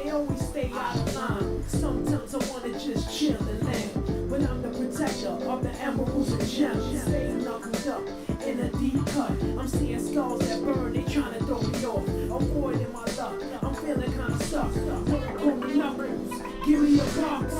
they always stay out of line. Sometimes I wanna just chill and land, but I'm the protector of the emeralds and gems. Stay knuckled up in a deep cut. I'm seeing skulls that burn, they tryna throw me off. Avoiding my luck, I'm feeling kinda stuck. Don't call me knuckles, give me a box.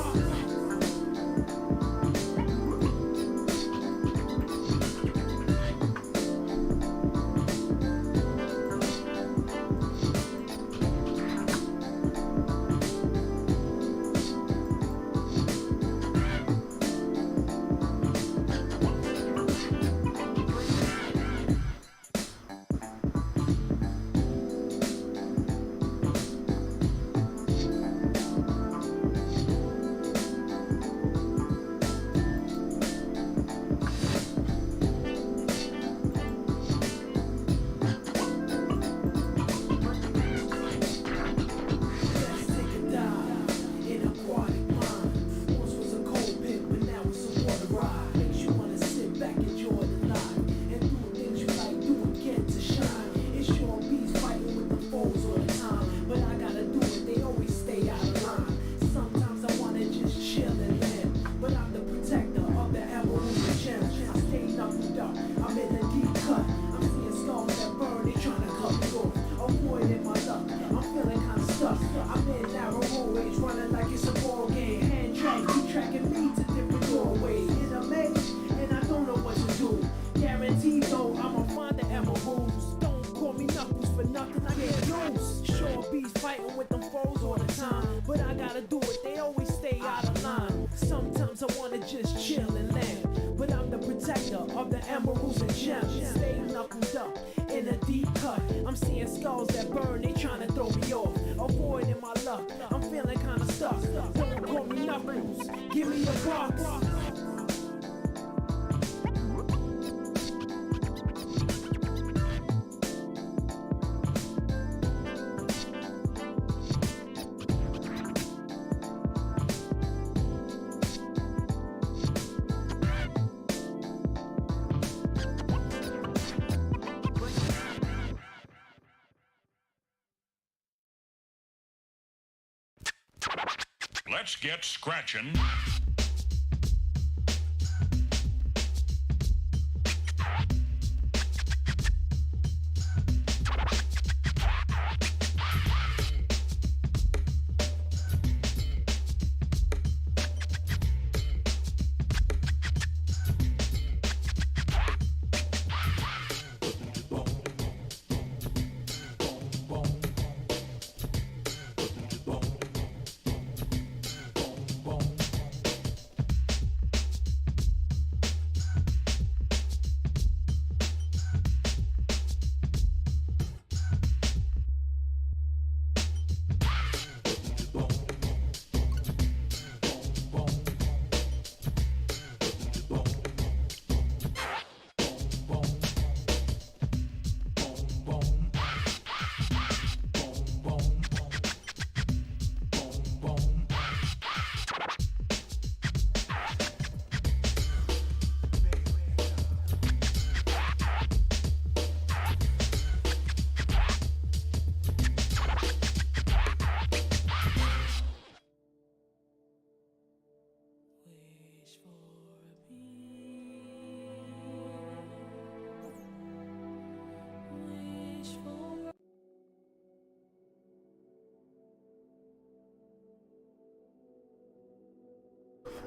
Let's get scratching.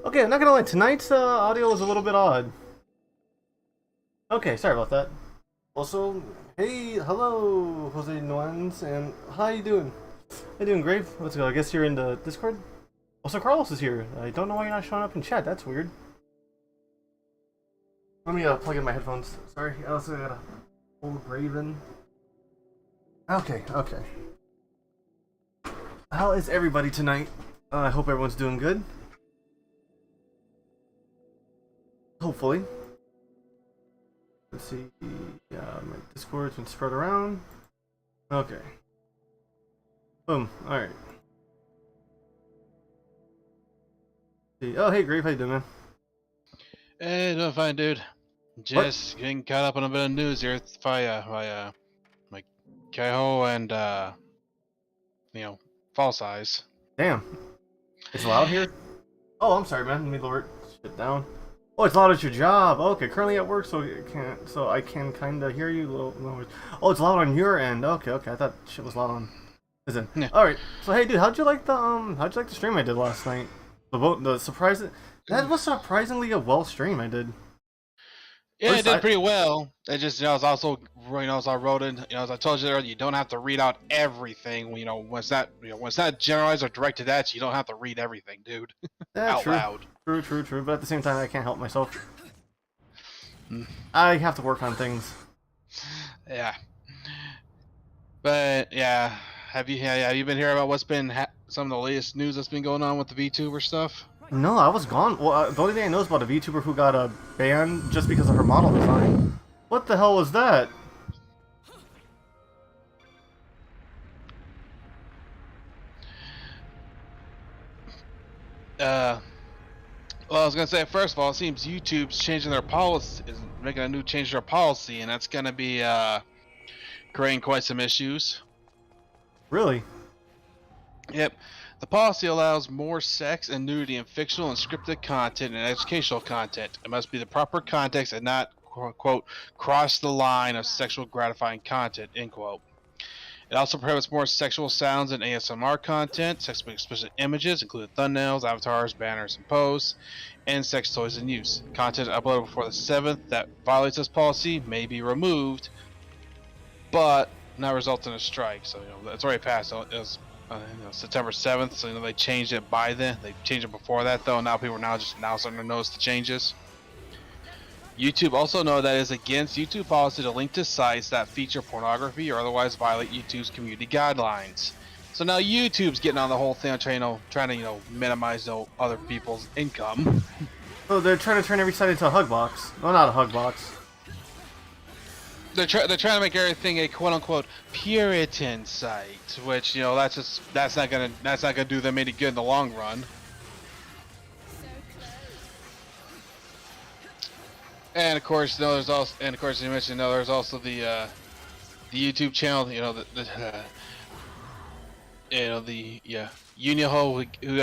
Okay, I'm not gonna lie, tonight's audio is a little bit odd. Okay, sorry about that. Also, hey, hello, Jose Nuans, and how you doing? How you doing, Grave? Let's go, I guess you're in the Discord? Also, Carlos is here. I don't know why you're not showing up in chat, that's weird. Let me plug in my headphones. Sorry, I also got a old Raven. Okay. How is everybody tonight? I hope everyone's doing good. Hopefully. Let's see. Yeah, my Discord's been spread around. Okay. Boom. Alright. Oh, hey, Grave. How you doing, man? Hey, doing fine, dude. Just getting caught up on a bit of news here via my Kaiho and, file size. Damn. It's loud here? Oh, I'm sorry, man. Let me lower it down. Oh, it's loud at your job. Okay, currently at work, so I can kind of hear you. Oh, it's loud on your end. Okay. I thought shit was loud on his end. Yeah. All right. So hey, dude, how'd you like the stream I did last night? That was surprisingly a well stream I did. Yeah, it did pretty well. It just, it's also, as I wrote in, as I told you earlier, you don't have to read out everything. Once that, once that generalized or directed at you, you don't have to read everything, dude. Yeah, out loud. True. But at the same time, I can't help myself. I have to work on things. Yeah. But yeah, have you been hearing about what's been some of the latest news that's been going on with the VTuber stuff? No, I was gone. Well, the only thing I know is about a VTuber who got a ban just because of her model design. What the hell was that? Well, I was gonna say, first of all, it seems YouTube's changing their policy, is making a new change to their policy, and that's gonna be creating quite some issues. Really? Yep. The policy allows more sex and nudity in fictional and scripted content and educational content. It must be the proper context and not, quote, cross the line of sexual gratifying content, end quote. It also prohibits more sexual sounds and ASMR content, sexually explicit images, including thumbnails, avatars, banners, and posts, and sex toys in use. Content uploaded before the 7th that violates this policy may be removed, but not result in a strike. So, it's already passed. It was September 7th, so they changed it by then. They changed it before that, though. Now people are now starting to notice the changes. YouTube also know that it is against YouTube policy to link to sites that feature pornography or otherwise violate YouTube's community guidelines. So now YouTube's getting on the whole thing, trying to minimize other people's income. Oh, they're trying to turn every site into a hug box. Well, not a hug box. They're trying to make everything a quote unquote Puritan site, which that's not gonna do them any good in the long run. And of course, there's also, you mentioned, there's also the YouTube channel, Uniho who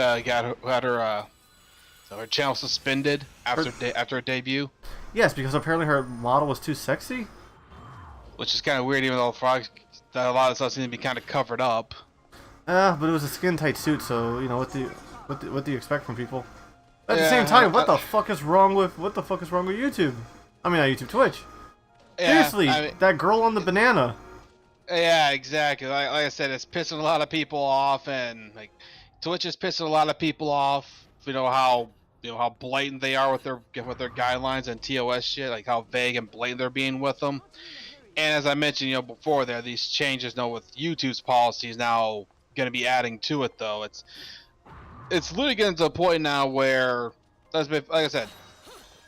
had her channel suspended after her debut. Yes, because apparently her model was too sexy. Which is kind of weird, even though that a lot of stuff seems to be kind of covered up. But it was a skin tight suit, so what do you expect from people? At the same time, what the fuck is wrong with YouTube? I mean, not YouTube, Twitch. Seriously, that girl on the banana. Yeah, exactly. Like I said, it's pissing a lot of people off, and Twitch is pissing a lot of people off. How blatant they are with their guidelines and TOS shit, like how vague and blatant they're being with them. And as I mentioned, before, there are these changes. With YouTube's policies now going to be adding to it, though. It's literally getting to a point now where, like I said,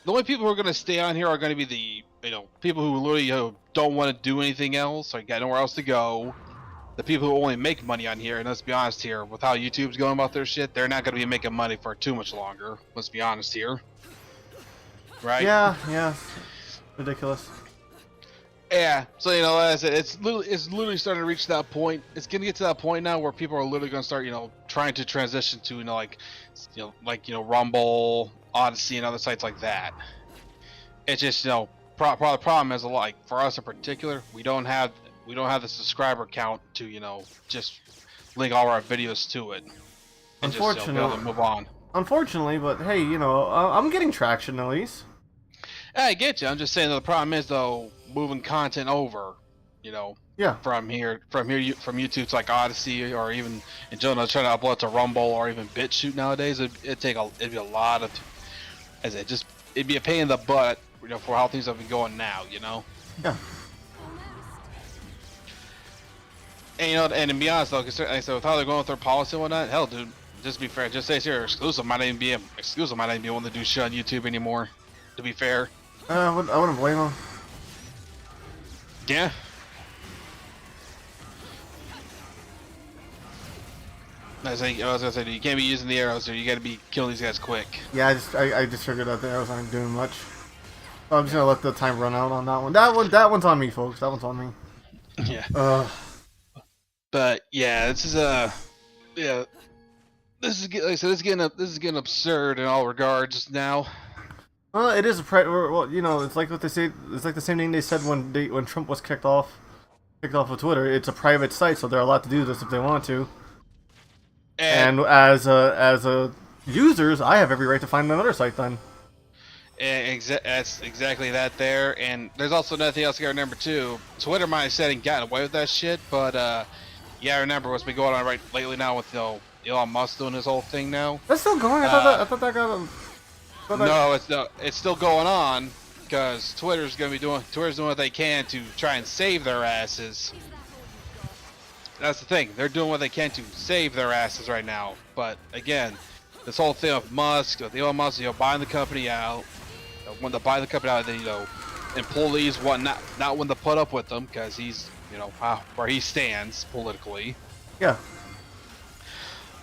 the only people who are going to stay on here are going to be the people who literally don't want to do anything else or got nowhere else to go. The people who only make money on here, and let's be honest here, with how YouTube's going about their shit, they're not going to be making money for too much longer. Let's be honest here, right? Yeah, ridiculous. Yeah, so like I said, it's literally starting to reach that point. It's gonna get to that point now where people are literally gonna start, trying to transition to, Rumble, Odyssey, and other sites like that. It's just, the problem is for us in particular, we don't have the subscriber count to, just link all our videos to it. And Unfortunately, just, be able to move on. Unfortunately, but hey, I'm getting traction at least. I get you. I'm just saying the problem is though moving content over, from YouTube to Odyssey or even in general trying to upload to Rumble or even BitChute nowadays. It'd be a lot of, it'd be a pain in the butt, for how things have been going now, Yeah. And and to be honest though, because like I said, with how they're going with their policy and whatnot, hell, dude, just be fair, just say it's your exclusive. Might not even be able to do shit on YouTube anymore. To be fair. I wouldn't blame them. Yeah. I was gonna say, you can't be using the arrows, so you gotta be killing these guys quick. Yeah, I just figured out the arrows aren't doing much. So I'm just gonna let the time run out on that one. That one's on me, folks. That one's on me. Yeah. But yeah, this is Yeah, like I said, this is getting absurd in all regards now. Well, it is a well, you know, it's like what they say. It's like the same thing they said when Trump was kicked off of Twitter. It's a private site, so they're allowed to do this if they want to. And as a users, I have every right to find another site then. That's exactly that there. And there's also another thing else you gotta remember too. Twitter might have said and gotten away with that shit, but yeah, I remember what's been going on right lately now with Elon Musk doing his whole thing now. That's still going. I thought that got. No, it's still going on because Twitter's doing what they can to try and save their asses. That's the thing. They're doing what they can to save their asses right now. But again, this whole thing of Musk, with Elon Musk, buying the company out, when they buy the company out, then employees not when to put up with them because he's where he stands politically. Yeah.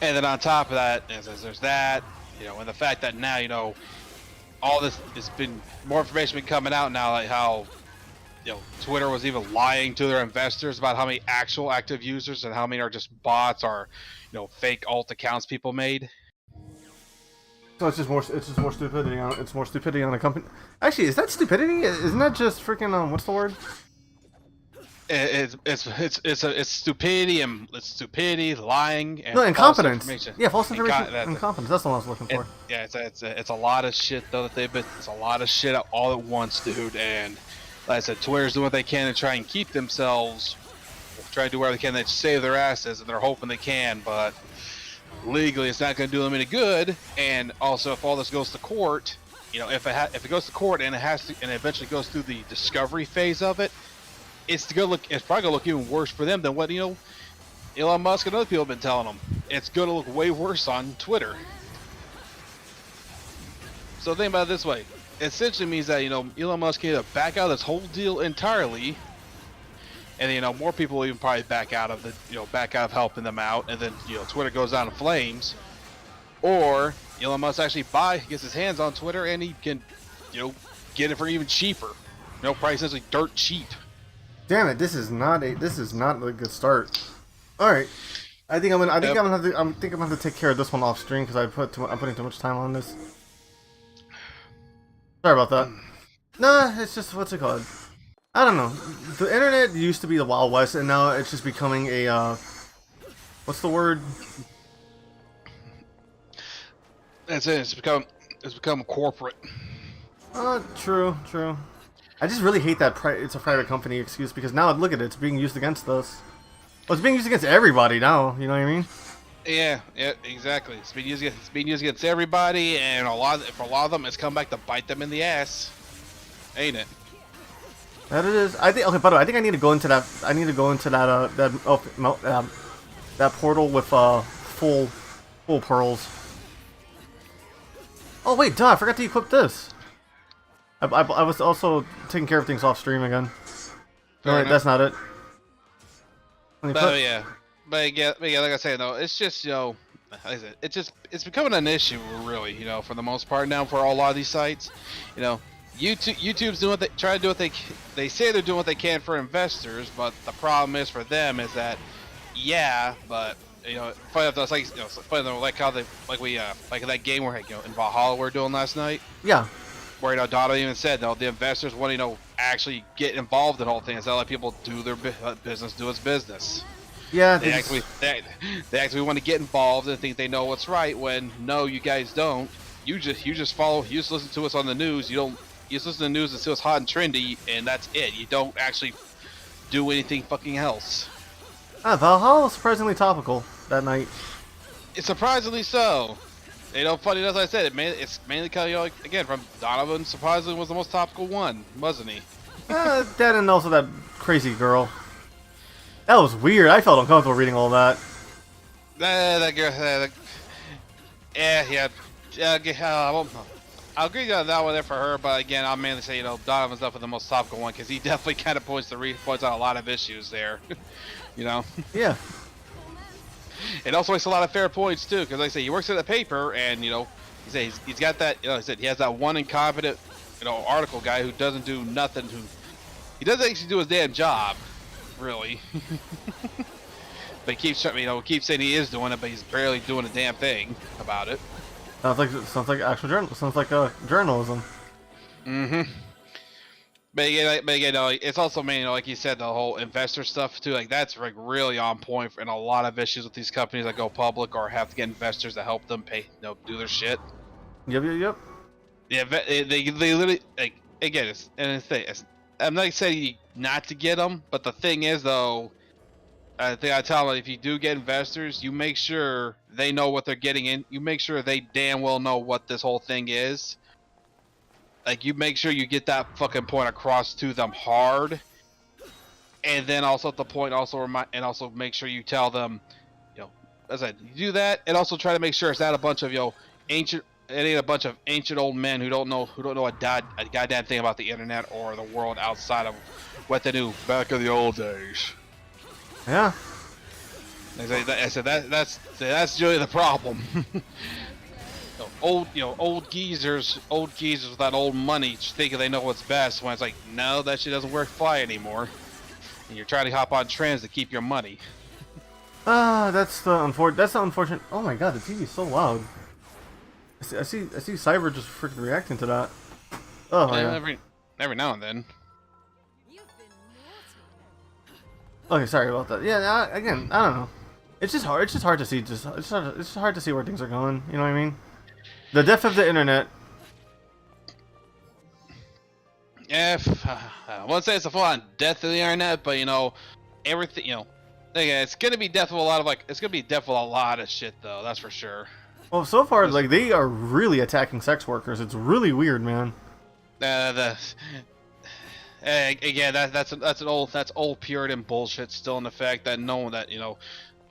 And then on top of that, there's that, and the fact that now all this has been more information been coming out now, like how Twitter was even lying to their investors about how many actual active users and how many are just bots or fake alt accounts people made. So it's just more stupidity on the company. Actually, is that stupidity? Isn't that just freaking what's the word? It's stupidity and it's stupidity, lying, and incompetence. False information. Yeah, false information. Incompetence. That's the one I was looking for. Yeah, it's a lot of shit though that it's a lot of shit all at once, dude. And like I said, Twitter's doing what they can to try and keep themselves, try to do whatever they can to save their asses, and they're hoping they can, but legally it's not going to do them any good. And also, if all this goes to court, if it goes to court and it eventually goes through the discovery phase of it, it's probably gonna look even worse for them than what Elon Musk and other people have been telling them. It's gonna look way worse on Twitter. So think about it this way: it essentially means that Elon Musk can either back out of this whole deal entirely, and more people will even probably back out of helping them out, and then Twitter goes down in flames, or Elon Musk actually gets his hands on Twitter and he can get it for even cheaper, probably essentially dirt cheap. Damn it! This is not a good start. All right, I think I'm gonna have to take care of this one off stream because I'm putting too much time on this. Sorry about that. Nah, it's just what's it called? I don't know. The internet used to be the Wild West, and now it's just becoming a what's the word? That's it. It's become corporate. True. I just really hate that it's a private company excuse because now look at it, it's being used against us. Well, it's being used against everybody now. You know what I mean? Yeah, exactly. It's being used against everybody, and for a lot of them, it's come back to bite them in the ass, ain't it? That it is. I think. Okay, by the way, I think I need to go into that. That portal with full pearls. Oh wait, duh! I forgot to equip this. I was also taking care of things off stream again. Alright, that's not it. But yeah, like I say though, it's just like I said, it's becoming an issue really, for the most part now for a lot of these sites. YouTube's doing they say they're doing what they can for investors, but the problem is for them is that but funny enough, like how like that game where in Valhalla we were doing last night. Yeah. Where Dono even said the investors want to actually get involved in the whole thing instead of let people do their business, do its business. Yeah, they actually want to get involved and think they know what's right. When no, you guys don't. You just follow. You just listen to us on the news. You just listen to the news and see what's hot and trendy, and that's it. You don't actually do anything fucking else. Valhalla was surprisingly topical that night. It's surprisingly so. Funny as I said, it's mainly kind of again from Donovan. Surprisingly, was the most topical one, wasn't he? That and also that crazy girl. That was weird. I felt uncomfortable reading all that. That girl. I'll agree on that one there for her, but again, I'll mainly say Donovan's definitely the most topical one because he definitely kind of points out a lot of issues there. Yeah. It also makes a lot of fair points too, because like I say, he works at the paper, and he's got that. He said he has that one incompetent, article guy who doesn't do nothing. He doesn't actually do his damn job, really. but he keeps saying he is doing it, but he's barely doing a damn thing about it. Sounds like actual journal. Sounds like journalism. Mm-hmm. But it's also like you said, the whole investor stuff too. Like that's like really on point in a lot of issues with these companies that go public or have to get investors to help them pay, do their shit. Yep. Yeah, they literally like again. I'm not saying not to get them, but the thing is though, I think I tell them if you do get investors, you make sure they know what they're getting in. You make sure they damn well know what this whole thing is. Like you make sure you get that fucking point across to them hard, and then also at the point also make sure you tell them, as I said, you do that, and also try to make sure it's not a bunch of ancient. It ain't a bunch of ancient old men who don't know a goddamn thing about the internet or the world outside of what they knew back in the old days. Yeah. I said that's really the problem. Old geezers with that old money thinking they know what's best when it's like, no, that shit doesn't fly anymore. And you're trying to hop on trends to keep your money. That's the unfortunate. Oh my god, the TV's so loud. I see Cyber just freaking reacting to that. Oh my god. Every now and then. Okay, sorry about that. Yeah, again, I don't know. It's just hard. It's just hard to see. It's just hard to see where things are going. You know what I mean? The death of the internet. Yeah, I won't say it's a full-on death of the internet, but everything. It's gonna be death of a lot of it's gonna be death of a lot of shit though. That's for sure. Well, so far, they are really attacking sex workers. It's really weird, man. Again, that's old Puritan bullshit still in effect. That knowing that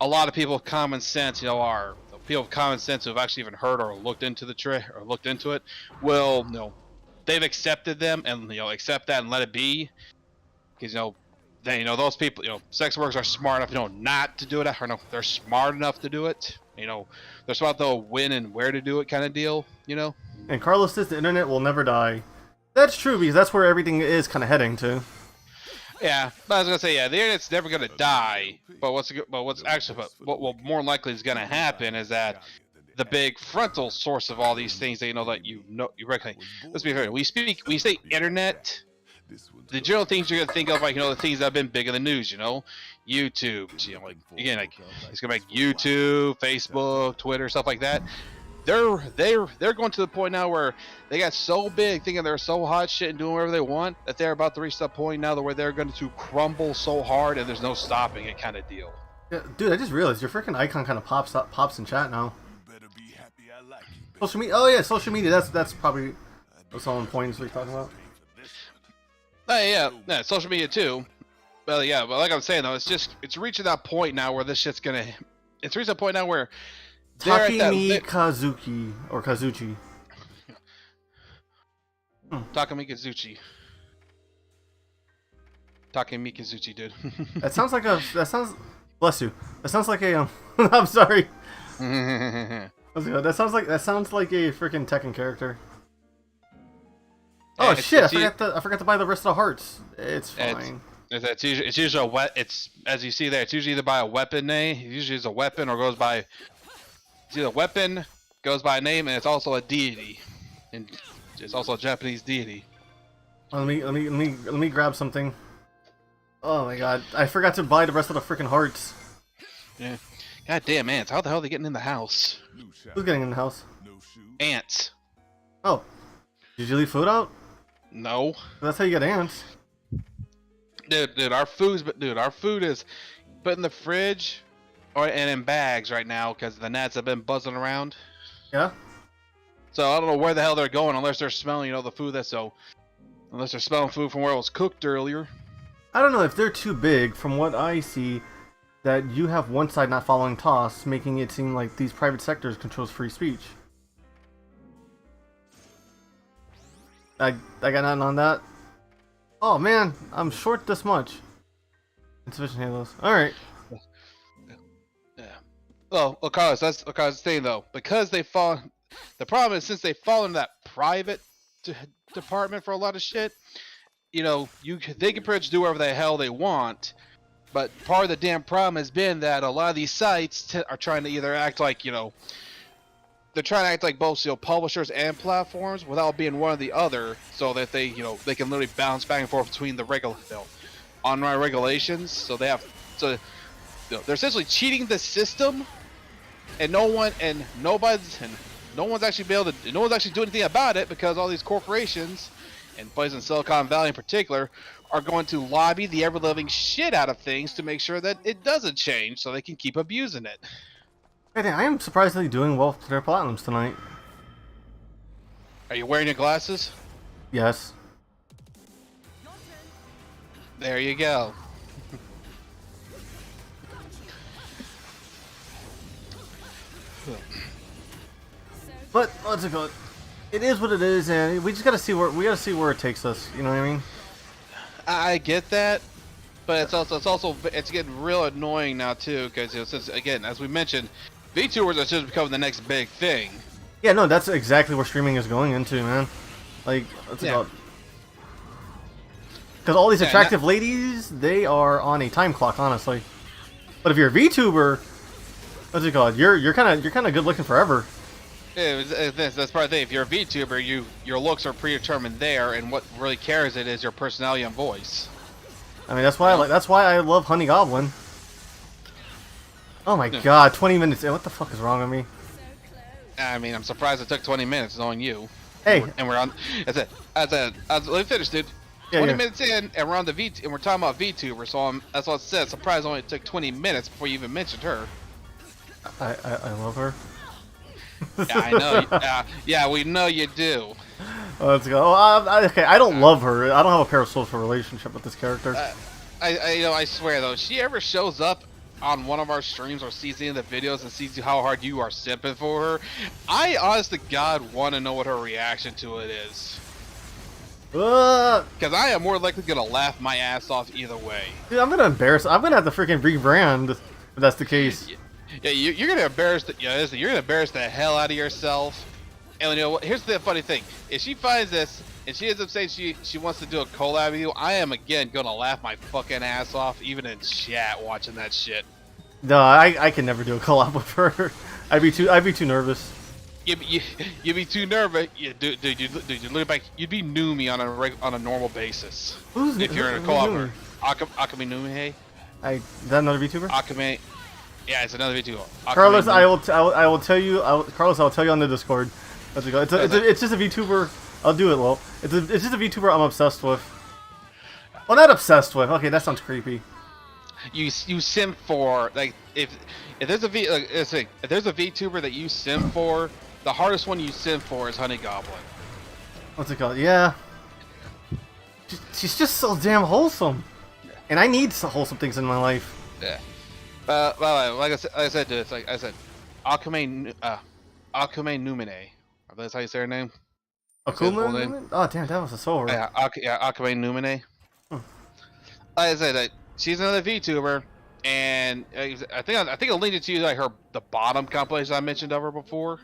a lot of people with common sense, are people with common sense who have actually even heard or looked into it, will they've accepted them and accept that and let it be, because those people, sex workers are smart enough not to do it, or no, they're smart enough to do it. They're smart to know when and where to do it, kind of deal. And Carlos says the internet will never die. That's true, because that's where everything is kind of heading to. Yeah, but I was gonna say, the internet's never gonna die. But what will more likely is gonna happen is that the big frontal source of all these things that you recognize. Let's be fair. We say internet. The general things you're gonna think of, the things that have been big in the news. YouTube. It's gonna be YouTube, Facebook, Twitter, stuff like that. They're going to the point now where they got so big, thinking they're so hot shit and doing whatever they want, that they're about to reach that point now where they're going to crumble so hard and there's no stopping it, kind of deal. Yeah, dude, I just realized your freaking icon kind of pops in chat now. Social media. Oh yeah, social media. That's probably what's all in points we're talking about. Yeah, social media too. But like I'm saying though, it's reaching that point now where this shit's gonna. It's reaching that point now where. Takemi Kazuki or Kazuchi. Takemi Kazuchi. Takemi Kazuchi, dude. That sounds bless you. That sounds like a I'm sorry. That sounds like a freaking Tekken character. Oh shit! I forgot to buy the rest of the hearts. It's fine. It's usually it's as you see there. It's usually either by a weapon name. It usually is a weapon or goes by. It's either a weapon, goes by a name, and it's also a deity. And it's also a Japanese deity. Let me grab something. Oh my god, I forgot to buy the rest of the freaking hearts. Yeah. God damn ants! How the hell are they getting in the house? Who's getting in the house? Ants. Oh, did you leave food out? No. That's how you get ants. Dude, our food is put in the fridge. And in bags right now because the gnats have been buzzing around. Yeah. So I don't know where the hell they're going unless they're smelling, the food unless they're smelling food from where it was cooked earlier. I don't know if they're too big. From what I see, that you have one side not following TOS, making it seem like these private sectors controls free speech. I got nothing on that. Oh man, I'm short this much. Insufficient halos. All right. Well, Carlos, that's what I was saying though. Because they fall, the problem is since they fall into that private department for a lot of shit, they can pretty much do whatever the hell they want. But part of the damn problem has been that a lot of these sites are trying to either act like, they're trying to act like both, publishers and platforms without being one or the other, so that they, they can literally bounce back and forth between the online regulations. So they have, they're essentially cheating the system, and no one's actually no one's actually doing anything about it, because all these corporations, and places in Silicon Valley in particular, are going to lobby the ever-living shit out of things to make sure that it doesn't change, so they can keep abusing it. Hey, I am surprisingly doing well for their platinums tonight. Are you wearing your glasses? Yes. There you go. But what's it called? It is what it is, and we just gotta see where it takes us. You know what I mean? I get that, but it's getting real annoying now too, because since, again, as we mentioned, VTubers are just becoming the next big thing. Yeah, no, that's exactly where streaming is going into, man. Like, what's it called? Because all these attractive ladies, they are on a time clock, honestly. But if you're a VTuber, what's it called? You're kind of good looking forever. Yeah, that's part of the thing. If you're a VTuber, your looks are predetermined there, and what really carries it is your personality and voice. I mean, that's why I love Honey Goblin. Oh my god, 20 minutes in. What the fuck is wrong with me? I mean, I'm surprised it took 20 minutes knowing you. Hey. And we're on. Let me finish, dude. 20 minutes in, and we're on the and we're talking about VTuber, so that's what it said. Surprised only took 20 minutes before you even mentioned her. I love her. Yeah, I know. Yeah, we know you do. Let's go. Oh, okay, I don't love her. I don't have a parasocial relationship with this character. I swear though, if she ever shows up on one of our streams or sees any of the videos and sees how hard you are simping for her, I honest to God want to know what her reaction to it is. Because I am more likely gonna laugh my ass off either way. Dude, I'm gonna embarrass. I'm gonna have to freaking rebrand if that's the case. Yeah, you're gonna embarrass you're gonna embarrass the hell out of yourself. And you know what? Here's the funny thing: if she finds this and she ends up saying she wants to do a collab with you, I am again gonna laugh my fucking ass off, even in chat watching that shit. No, I can never do a collab with her. I'd be too nervous. You'd be too nervous. Dude, you look back. You'd be Numi on a normal basis. If you're in a collab with her. Akame Numi. Is that another VTuber? Akame. Yeah, it's another VTuber. Carlos, I will tell you. Carlos, I'll tell you on the Discord. It's just a VTuber. I'll do it, Lol. It's just a VTuber I'm obsessed with. Well, not obsessed with. Okay, that sounds creepy. You simp for, like, if there's a VTuber that you simp for, the hardest one you simp for is Honey Goblin. What's it called? Yeah. She's just so damn wholesome, and I need some wholesome things in my life. Yeah. Well, like I said, Akame Numine. That's how you say her name. Akuma? Oh damn, that was a soul. Yeah, Akame Numine. Like I said, she's another VTuber, and I think I'll link it to you, like the bottom compilation I mentioned of her before.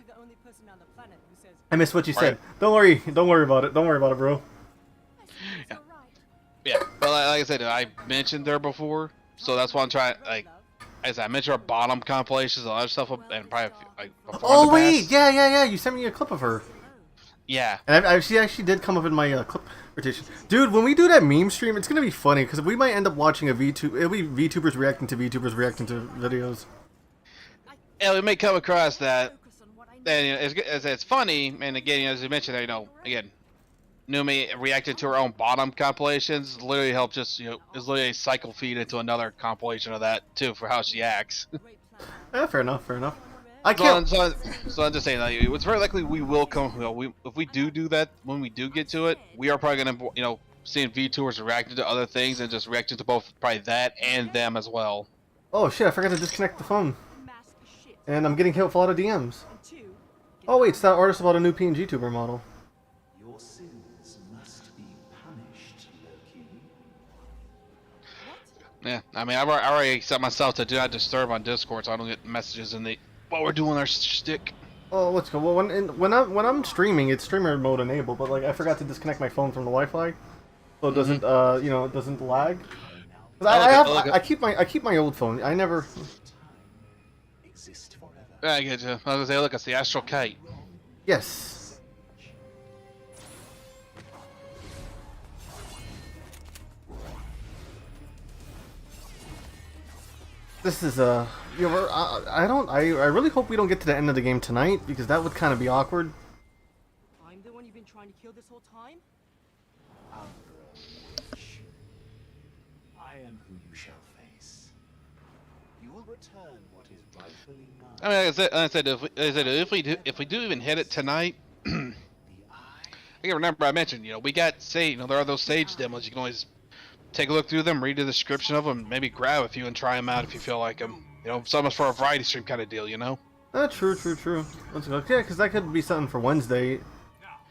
I missed what you said. Don't worry about it. Don't worry about it, bro. Yeah, but like I said, I mentioned her before, so that's why I'm trying. Like, as I mentioned, her bottom compilations and other stuff, and probably like. Oh wait, yeah. You sent me a clip of her. Yeah. And she actually did come up in my clip rotation. Dude, when we do that meme stream, it's gonna be funny because we might end up watching it'll be VTubers reacting to VTubers reacting to videos. Yeah, we may come across that. And it's funny, and again, as you mentioned, again, Numi reacted to her own bottom compilations. Literally helped is literally a cycle feed into another compilation of that too for how she acts. Yeah, fair enough. I can't. So I'm just saying, like, it's very likely we will come. If we do that, when we do get to it, we are probably gonna, seeing VTubers reacting to other things and just reacting to both probably that and them as well. Oh shit! I forgot to disconnect the phone, and I'm getting hit with a lot of DMs. Oh wait, it's that artist about a new PNGtuber model. Your sins must be punished, Loki. Yeah, I mean, I've already set myself to do not disturb on Discord, so I don't get messages while we're doing our shtick. Oh, let's go. Well, when I'm streaming, it's streamer mode enabled, but like I forgot to disconnect my phone from the Wi-Fi, so it doesn't it doesn't lag. 'Cause I keep my old phone. I never. Exist forever. I get you. I was gonna say, look, it's the astral kite. Yes. This is you know, I really hope we don't get to the end of the game tonight because that would kind of be awkward. I'm the one you've been trying to kill this whole time? I am who you shall face. You will return what is rightfully mine. I mean, like I said, if we do even hit it tonight, The eye. I can remember I mentioned, you know, we got Sage. You know, there are those Sage demos. You can always take a look through them, read the description of them, maybe grab a few and try them out if you feel like them. You know, it's almost for a variety stream kind of deal, you know? True. Let's go. Yeah, because that could be something for Wednesday,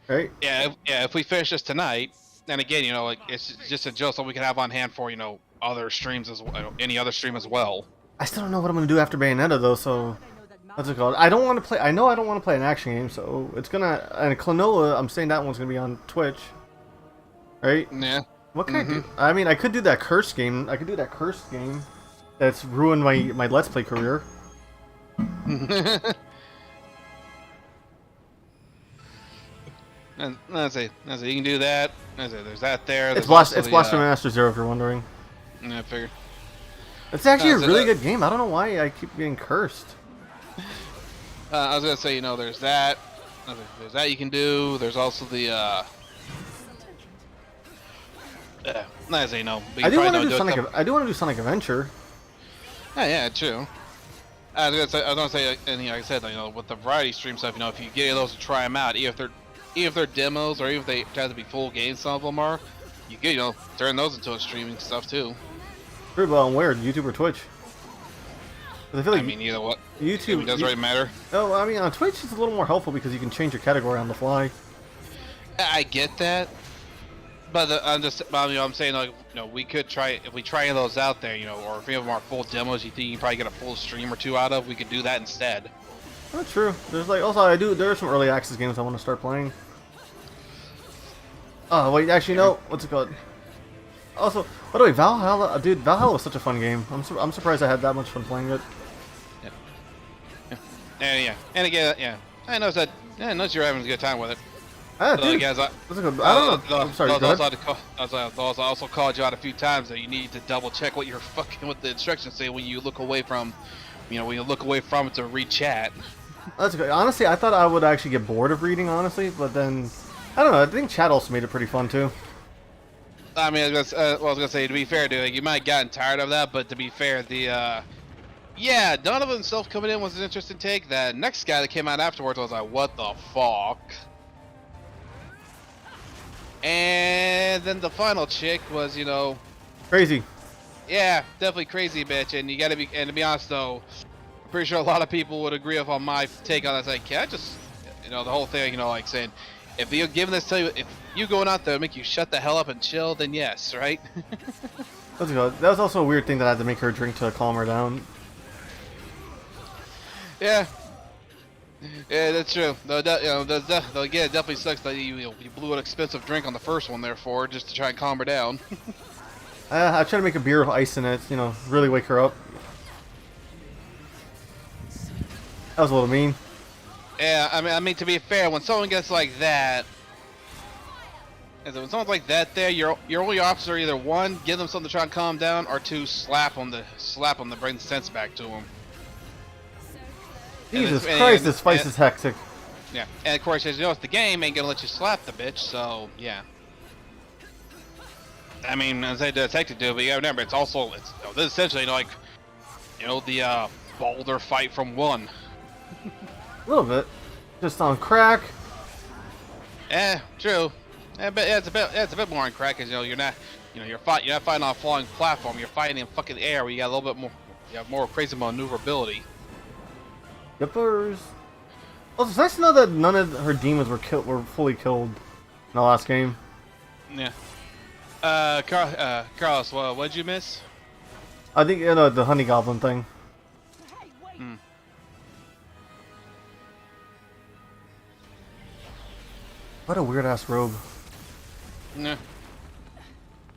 right? Yeah, if we finish this tonight, and again, you know, like it's just a joke so we can have on hand for, you know, other streams as well, any other stream as well. I still don't know what I'm gonna do after Bayonetta though, so what's it called? I don't want to play. I know I don't want to play an action game, so it's gonna. And Klonoa, I'm saying that one's gonna be on Twitch, right? Yeah. What can I do? I mean, I could do that curse game. I could do that curse game that's ruined my Let's Play career. And that's it. You can do that. That's it. There's that there. It's There's Blaster Master Zero, if you're wondering. Yeah, I figured. It's actually a So really good game. I don't know why I keep getting cursed. I was gonna say, you know, there's that. There's that you can do. There's also the. As you know, but you I do probably want to don't do it Sonic. come- I do want to do Sonic Adventure. Yeah, true. I was gonna say, and like I said, you know, with the variety stream stuff, you know, if you get those to try them out, even if they're demos or even if they have to be full games, some of them are, you can, you know, turn those into a streaming stuff too. Pretty well on where? YouTube or Twitch? 'Cause I feel like I mean, either what. YouTube It doesn't really matter. Oh, I mean, on Twitch it's a little more helpful because you can change your category on the fly. I get that, but I'm saying, like, you know, we could try if we try those out there, you know, or if we have more full demos, you think you can probably get a full stream or two out of, we could do that instead. That's true. There's like also there are some early access games I want to start playing. Oh wait, actually no. What's it called? Also, by the way, Valhalla, dude, Valhalla was such a fun game. I'm surprised I had that much fun playing it. And again, yeah, I noticed that. Yeah, I noticed you're having a good time with it. Ah, So, dude, guys, I don't know. I'm sorry. Go ahead. I also called you out a few times that you need to double check what you're fucking with the instructions say when you look away from, you know, when you look away from it to read chat. That's okay. Honestly, I thought I would actually get bored of reading, honestly, but then I don't know. I think chat also made it pretty fun too. I mean, I was gonna say, to be fair, dude, like, you might have gotten tired of that, but to be fair, yeah, Donovan himself coming in was an interesting take. That next guy that came out afterwards was like, what the fuck? And then the final chick was, you know, Crazy. yeah, definitely crazy bitch. And you gotta be, and to be honest though, I'm pretty sure a lot of people would agree with on my take on that. It's like, can I just, you know, the whole thing, you know, like saying, if you're giving this to you, if you going out there make you shut the hell up and chill, then yes, right? Let's go. That was also a weird thing that I had to make her drink to calm her down. Yeah. Yeah, that's true. Though, you know, though, again, it definitely sucks that you blew an expensive drink on the first one, therefore, just to try and calm her down. I try to make a beer with ice in it, you know, really wake her up. That was a little mean. Yeah, I mean, to be fair, when someone gets like that, when someone's like that, there, your only options are either one, give them something to try and calm down, or two, slap them to bring sense back to them. Jesus Christ, this fight is hectic. Yeah, and of course, as you know, it's the game ain't gonna let you slap the bitch, so yeah. I mean, as I did detective do, but you gotta remember, it's you know, this is essentially, you know, like, you know, the Boulder fight from 1. A little bit. Just on crack. True. Yeah, but yeah, it's a bit more on crack, cause you know you're not fighting on a falling platform. You're fighting in fucking air where you got a little bit more, you have more crazy maneuverability. Yippers. Also, it's nice to know that none of her demons were fully killed in the last game. Yeah. Carlos, what'd you miss? I think, you know, the honey goblin thing. Hmm. What a weird ass robe. Yeah.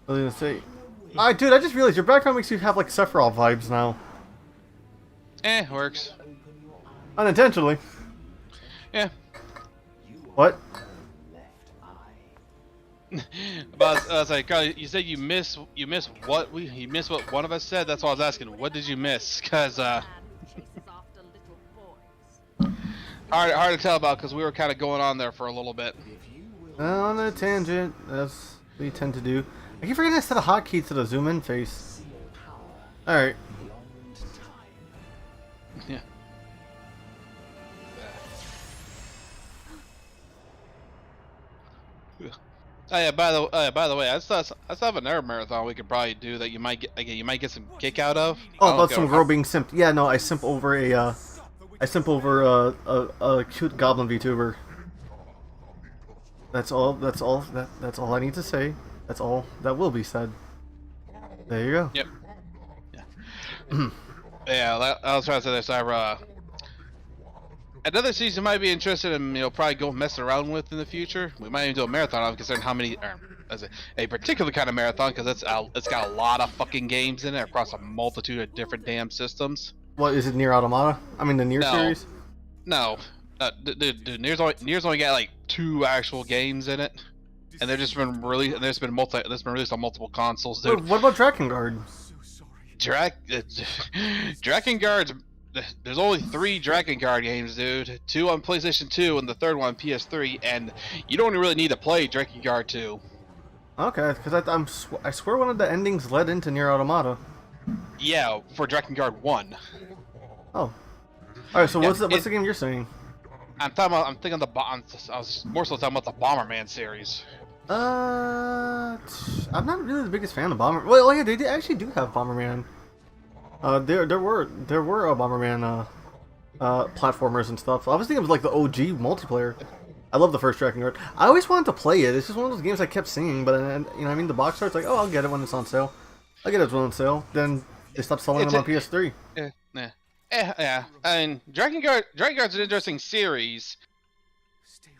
I was gonna say. Dude, I just realized your background makes you have like Sephiroth vibes now. Works. Unintentionally. Yeah. What? But I was like, Carl, you said you miss what one of us said. That's why I was asking. What did you miss? Cause hard to tell about because we were kind of going on there for a little bit. On a tangent, as we tend to do. I keep forgetting to set a hotkey to the zoom in face. Alright. Yeah. Oh yeah. By the way, I still have another marathon we could probably do that you might get some kick out of. Oh, about some girl being simped. Yeah, no, I simp over a cute goblin VTuber. That's all I need to say. That's all that will be said. There you go. Yep. Yeah. Yeah, I was trying to say this. Another season might be interested in, probably go messing around with in the future. We might even do a marathon of, considering how many, a particular kind of marathon, because it's got a lot of fucking games in it across a multitude of different damn systems. What is it, Nier Automata? I mean the Nier series? No, dude, Nier's only got like 2 actual games in it, and they've just been released. And there's been released on multiple consoles, dude. What about Drakengard? Drakengard's. There's only 3 Drakengard games, dude. 2 on PlayStation 2 and the third one on PS3, and you don't really need to play Drakengard 2. Okay, because I swear one of the endings led into Nier Automata. Yeah, for Drakengard 1. Oh. Alright, so what's the game you're saying? I was more so talking about the Bomberman series. I'm not really the biggest fan of Bomberman. Well, yeah, they actually do have Bomberman. There were Bomberman platformers and stuff. I was thinking of like the OG multiplayer. I love the first Drakengard. I always wanted to play it. It's just one of those games I kept seeing, but the box art's like, oh, I'll get it when it's on sale. I'll get it when it's on sale. Then they stopped selling them on PS3. Yeah. I mean, Drakengard's an interesting series.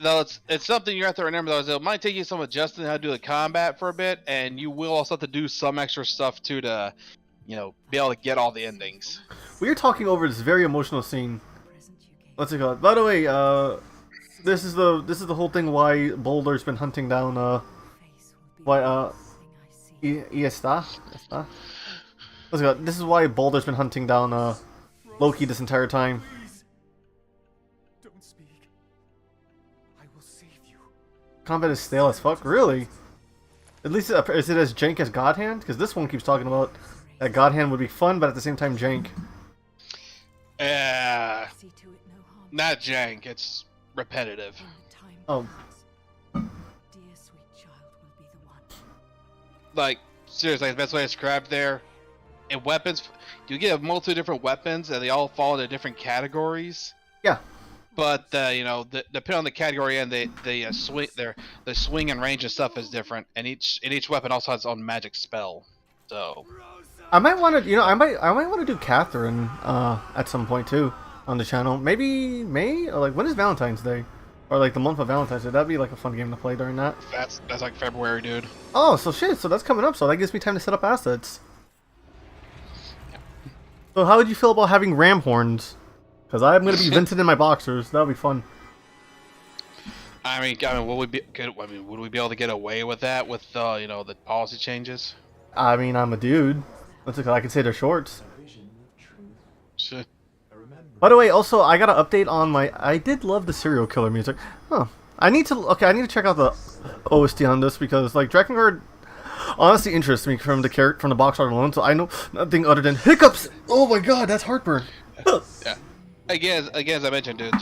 Though it's something you have to remember though, is it might take you some adjusting how to do the combat for a bit, and you will also have to do some extra stuff too to be able to get all the endings. We are talking over this very emotional scene. What's it called? By the way, this is the whole thing why Boulder's been hunting down Iesta? What's it called? This is why Boulder's been hunting down Loki this entire time. Don't speak. I will save you. Combat is stale as fuck, really? At least is it as jank as God Hand? Because this one keeps talking about that God Hand would be fun, but at the same time jank. Not jank, it's repetitive. Oh. Like, seriously, the best way to describe there. In weapons, you get a multitude of different weapons, and they all fall into different categories. Yeah. But depending on the category and the swing and range and stuff is different, and each weapon also has its own magic spell. So I might want to, I might want to do Catherine at some point too on the channel. Maybe May, or like when is Valentine's Day, or like the month of Valentine's Day. That'd be like a fun game to play during that. That's like February, dude. Oh, so shit. So that's coming up. So that gives me time to set up assets. So how would you feel about having ram horns? Because I'm gonna be vented in my boxers. That'll be fun. I mean, would we be able to get away with that with the policy changes? I mean, I'm a dude. What's it called? I can say they're shorts. Shit. By the way, also I got an update on my. I did love the serial killer music. Huh. I need to check out the OST on this because like Drakengard honestly interests me from the box art alone. So I know nothing other than hiccups. Oh my god, that's heartburn. Yeah. Again, as I mentioned, dude,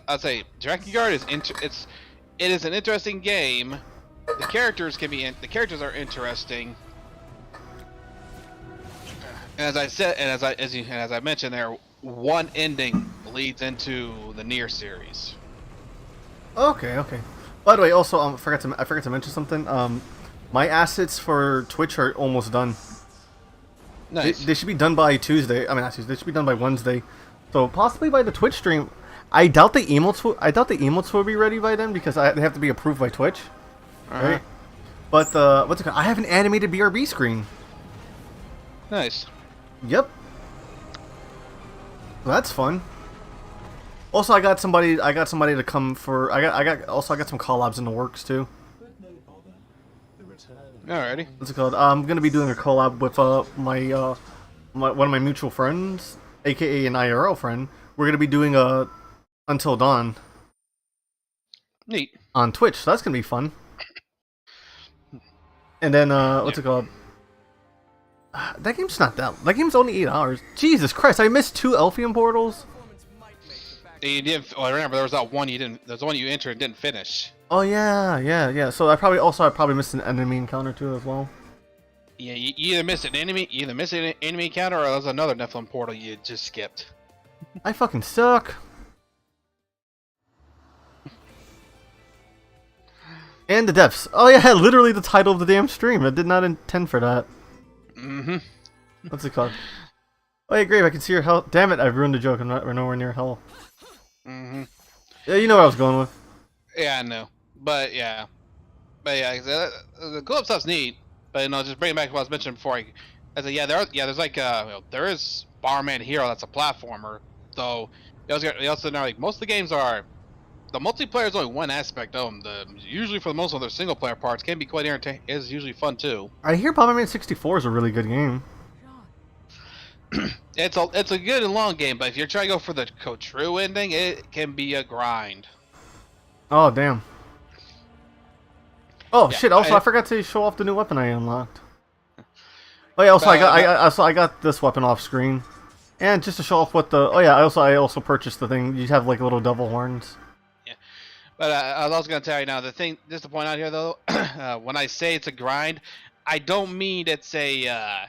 I'd say Drakengard it is an interesting game. The characters are interesting. And as I mentioned there, one ending leads into the Nier series. Okay. By the way, also I forgot to mention something. My assets for Twitch are almost done. Nice. They should be done by Tuesday. I mean, not Tuesday. They should be done by Wednesday. So possibly by the Twitch stream. I doubt the emotes will be ready by then because they have to be approved by Twitch. Right? But what's it called? I have an animated BRB screen. Nice. Yep. That's fun. Also, I got somebody to come for. I got some collabs in the works too. But no bother. The return Alrighty. What's it called? I'm gonna be doing a collab with my one of my mutual friends, aka an IRL friend. We're gonna be doing a Until Dawn Neat. on Twitch. So that's gonna be fun. And then what's it called? That game's not that. That game's only 8 hours. Jesus Christ! I missed 2 Elfian portals. You didn't. Oh, I remember there was that one you didn't. There's one you entered and didn't finish. Oh yeah. So I probably missed an enemy encounter too as well. Yeah, you either missed an enemy, encounter, or there's another Nephilim portal you just skipped. I fucking suck. And the depths. Oh yeah, literally the title of the damn stream. I did not intend for that. Mm-hmm. What's it called? Oh yeah, great. I can see your hell. Damn it! I ruined the joke. I'm not. We're nowhere near hell. Mm-hmm. Yeah, you know what I was going with. Yeah, I know. But yeah, the glow stuff's neat. But just bring it back to what I was mentioning before. I said, there's like there is Bomberman Hero that's a platformer. Though you also know like most of the games are. The multiplayer is only one aspect of them. Usually for the most of their single player parts can be quite entertaining. Is usually fun too. I hear Bomberman 64 is a really good game. It's a good and long game, but if you're trying to go for the true ending, it can be a grind. Oh damn. Oh Yeah, shit! Also, I forgot to show off the new weapon I unlocked. Oh yeah. Also, I got this weapon off screen, and just to show off what the. Oh yeah. I also purchased the thing. You have like little devil horns. Yeah, but I was also gonna tell you now the thing. Just to point out here though, when I say it's a grind, I don't mean it's a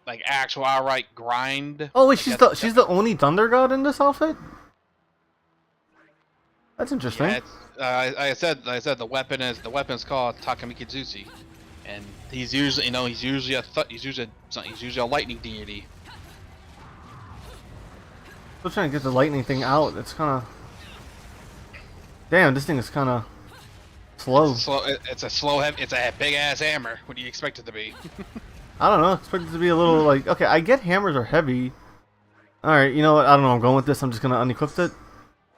like actual outright grind. Oh wait, she's the only Thunder God in this outfit. That's interesting. Yeah, I said the weapon's called Takamikizushi, and he's usually a lightning deity. Still trying to get the lightning thing out. It's kind of. Damn, this thing is kind of slow. It's a big ass hammer. What do you expect it to be? I don't know. Expect it to be a little like. Okay, I get hammers are heavy. All right, you know what? I don't know. I'm going with this. I'm just gonna unequip it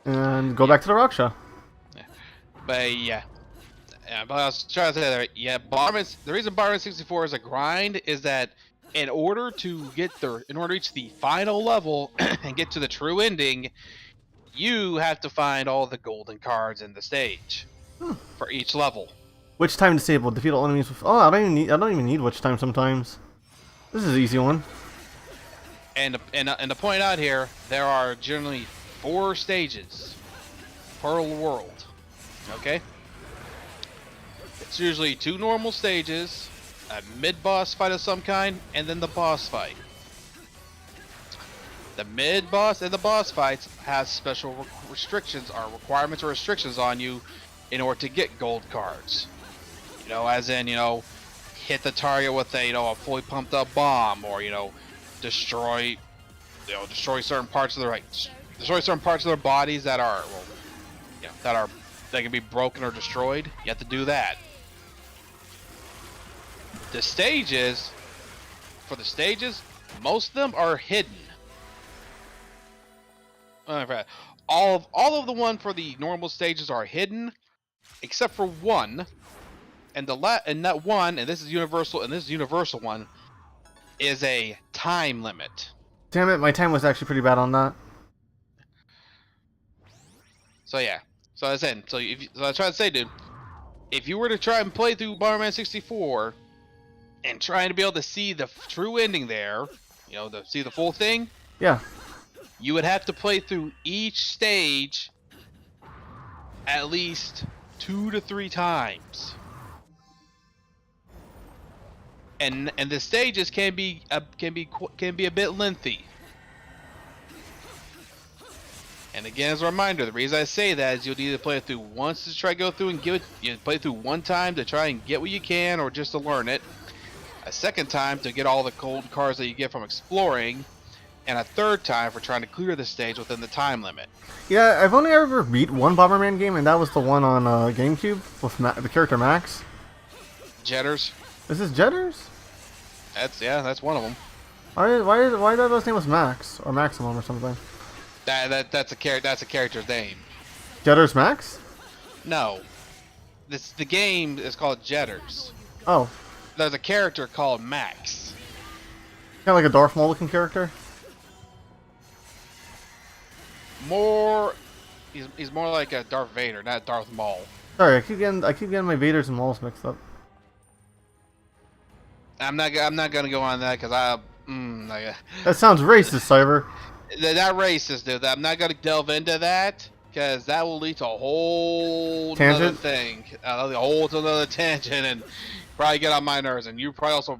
and go back to the Raksha. But yeah, but I was trying to say that. Yeah, the reason Bomberman 64 is a grind is that in order to reach the final level and get to the true ending, you have to find all the golden cards in the stage for each level. Witch time disabled. Defeat all enemies with. Oh, I don't even need witch time sometimes. This is an easy one. And to point out here, there are generally 4 stages per world. Okay. It's usually 2 normal stages, a mid-boss fight of some kind, and then the boss fight. The mid-boss and the boss fights has special restrictions or requirements or restrictions on you in order to get gold cards. As in, hit the target with a fully pumped up bomb, or destroy certain parts of their bodies that are that can be broken or destroyed. You have to do that. The stages, most of them are hidden. All of the one for the normal stages are hidden, except for one. And that one, and this is universal one, is a time limit. Damn it, my time was actually pretty bad on that. So yeah. So I said, so I try to say, dude, if you were to try and play through Bomberman 64 and trying to be able to see the true ending there, see the full thing, yeah, you would have to play through each stage at least 2 to 3 times. And the stages can be a bit lengthy. And again, as a reminder, the reason I say that is you'll either play it through once to try to go through and play it through one time to try and get what you can, or just to learn it. A second time to get all the gold cards that you get from exploring, and a third time for trying to clear the stage within the time limit. Yeah, I've only ever beat one Bomberman game, and that was the one on GameCube with the character Max. Jetters? Is this Jetters? That's one of them. Why did those name was Max or Maximum or something? That's a character's name. Jetter's Max? No, the game is called Jetters. Oh, There's a character called Max. kind of like a Darth Maul looking character. He's more like a Darth Vader, not Darth Maul. Sorry, I keep getting my Vaders and Mauls mixed up. I'm not gonna go on that because That sounds racist, Cyber. they're not racist, dude. I'm not gonna delve into that because that will lead to a whole other Tangent? thing, a whole another tangent, and probably get on my nerves. And you probably also,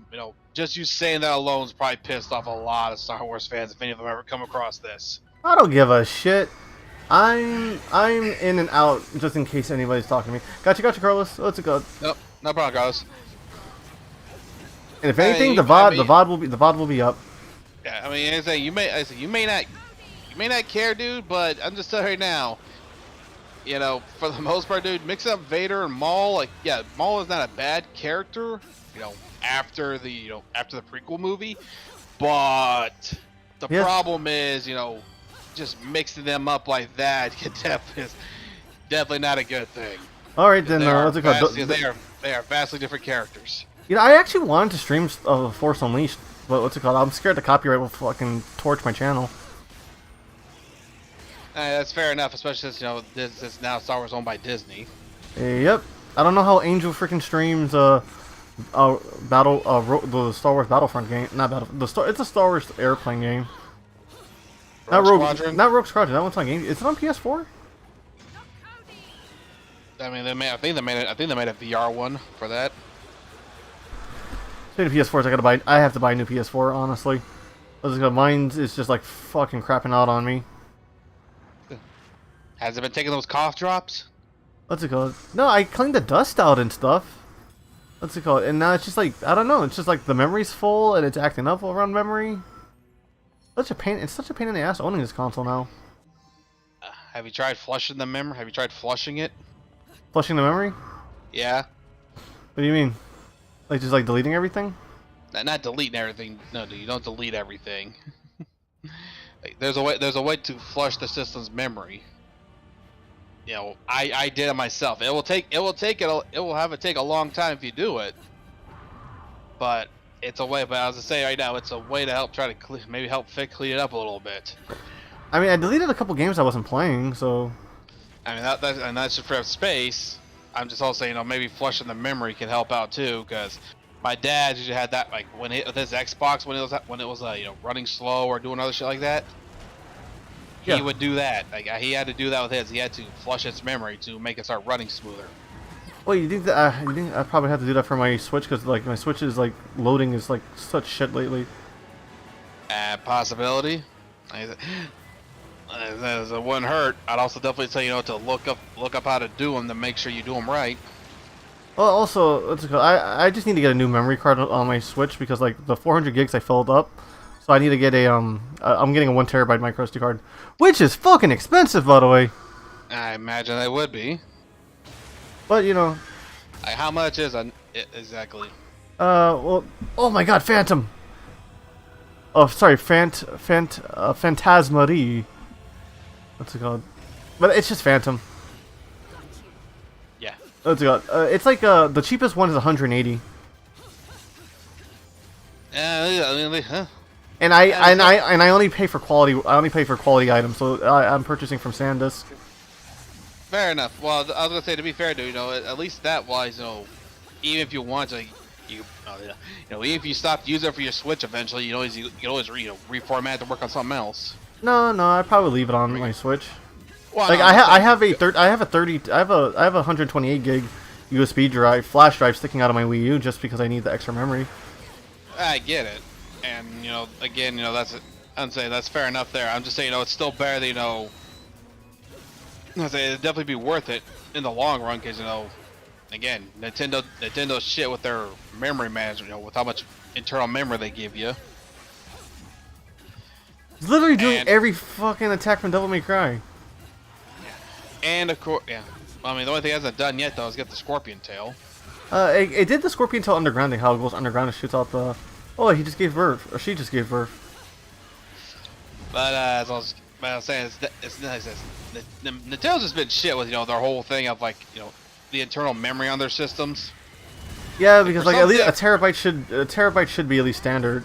just you saying that alone is probably pissed off a lot of Star Wars fans if any of them ever come across this. I don't give a shit. I'm in and out just in case anybody's talking to me. Gotcha, Carlos. Let's go. Nope, no problem, guys. And if anything, the VOD will be up. Yeah, I mean, you may not care, dude, but I'm just telling you right now. For the most part, dude, mix up Vader and Maul. Like, yeah, Maul is not a bad character. After the prequel movie, but the problem is, just mixing them up like that is definitely not a good thing. All right, then let's go. They are vastly different characters. I actually wanted to stream Force Unleashed, but what's it called? I'm scared the copyright will fucking torch my channel. That's fair enough, especially since this is now Star Wars owned by Disney. Yep. I don't know how Angel freaking streams the Star Wars Battlefront game. Not Battle. It's a Star Wars airplane game. Not Rogue Squadron. That one's on game. Is it on PS4? I mean, I think they made a VR one for that. Speaking of PS4s, I have to buy a new PS4, honestly. Mine is just like fucking crapping out on me. Has it been taking those cough drops? What's it called? No, I cleaned the dust out and stuff. What's it called? And now it's just like, I don't know, it's just like the memory's full and it's acting up around memory. It's such a pain in the ass owning this console now. Have you tried flushing the memory? Have you tried flushing it? Flushing the memory? Yeah. What do you mean? Like just like deleting everything? Not deleting everything. No, dude, you don't delete everything. There's a way to flush the system's memory. I did it myself. It will have it take a long time if you do it. But it's a way. But as I say right now, it's a way to help try to clean it up a little bit. I mean, I deleted a couple games I wasn't playing, so. I mean, that's just for space. I'm just also saying, maybe flushing the memory can help out too, because my dad usually had that, like with his Xbox when it was running slow or doing other shit like that. He would do that. Like he had to do that with his. He had to flush its memory to make it start running smoother. Well, you think that you think I probably have to do that for my Switch because like my Switch is like loading is like such shit lately. Possibility. It wouldn't hurt. I'd also definitely tell you to look up how to do them to make sure you do them right. Well, also, I just need to get a new memory card on my Switch because like the 400 gigs I filled up, so I need to get a I'm getting a 1 terabyte micro SD card, which is fucking expensive, by the way. I imagine they would be. But how much is it exactly? Well, oh my God, Phantom. Oh, sorry, Phantasmarie. What's it called? But it's just Phantom. Yeah. What's it called? It's like the cheapest one is 180. And I only pay for quality. I only pay for quality items, so I'm purchasing from SanDisk. Fair enough. Well, I was gonna say, to be fair, dude, at least that wise, even if you want to, even if you stop using it for your Switch eventually, you can always reformat to work on something else. No, I'd probably leave it on my Switch. Well, like I have a 128 gig USB drive, flash drive sticking out of my Wii U just because I need the extra memory. I get it, and again, I'm saying that's fair enough there. I'm just saying, it's still better than I'd say it'd definitely be worth it in the long run, because again, Nintendo shit with their memory management, with how much internal memory they give you. It's literally doing every fucking attack from Devil May Cry. And of course, yeah. I mean, the only thing it hasn't done yet though is get the Scorpion Tail. It did the Scorpion Tail undergrounding. How it goes underground and shoots out the Oh, he just gave birth, or she just gave birth. But as I was saying, Nintendo's just been shit with their whole thing of like the internal memory on their systems. Yeah, because like at least some- a terabyte should be at least standard.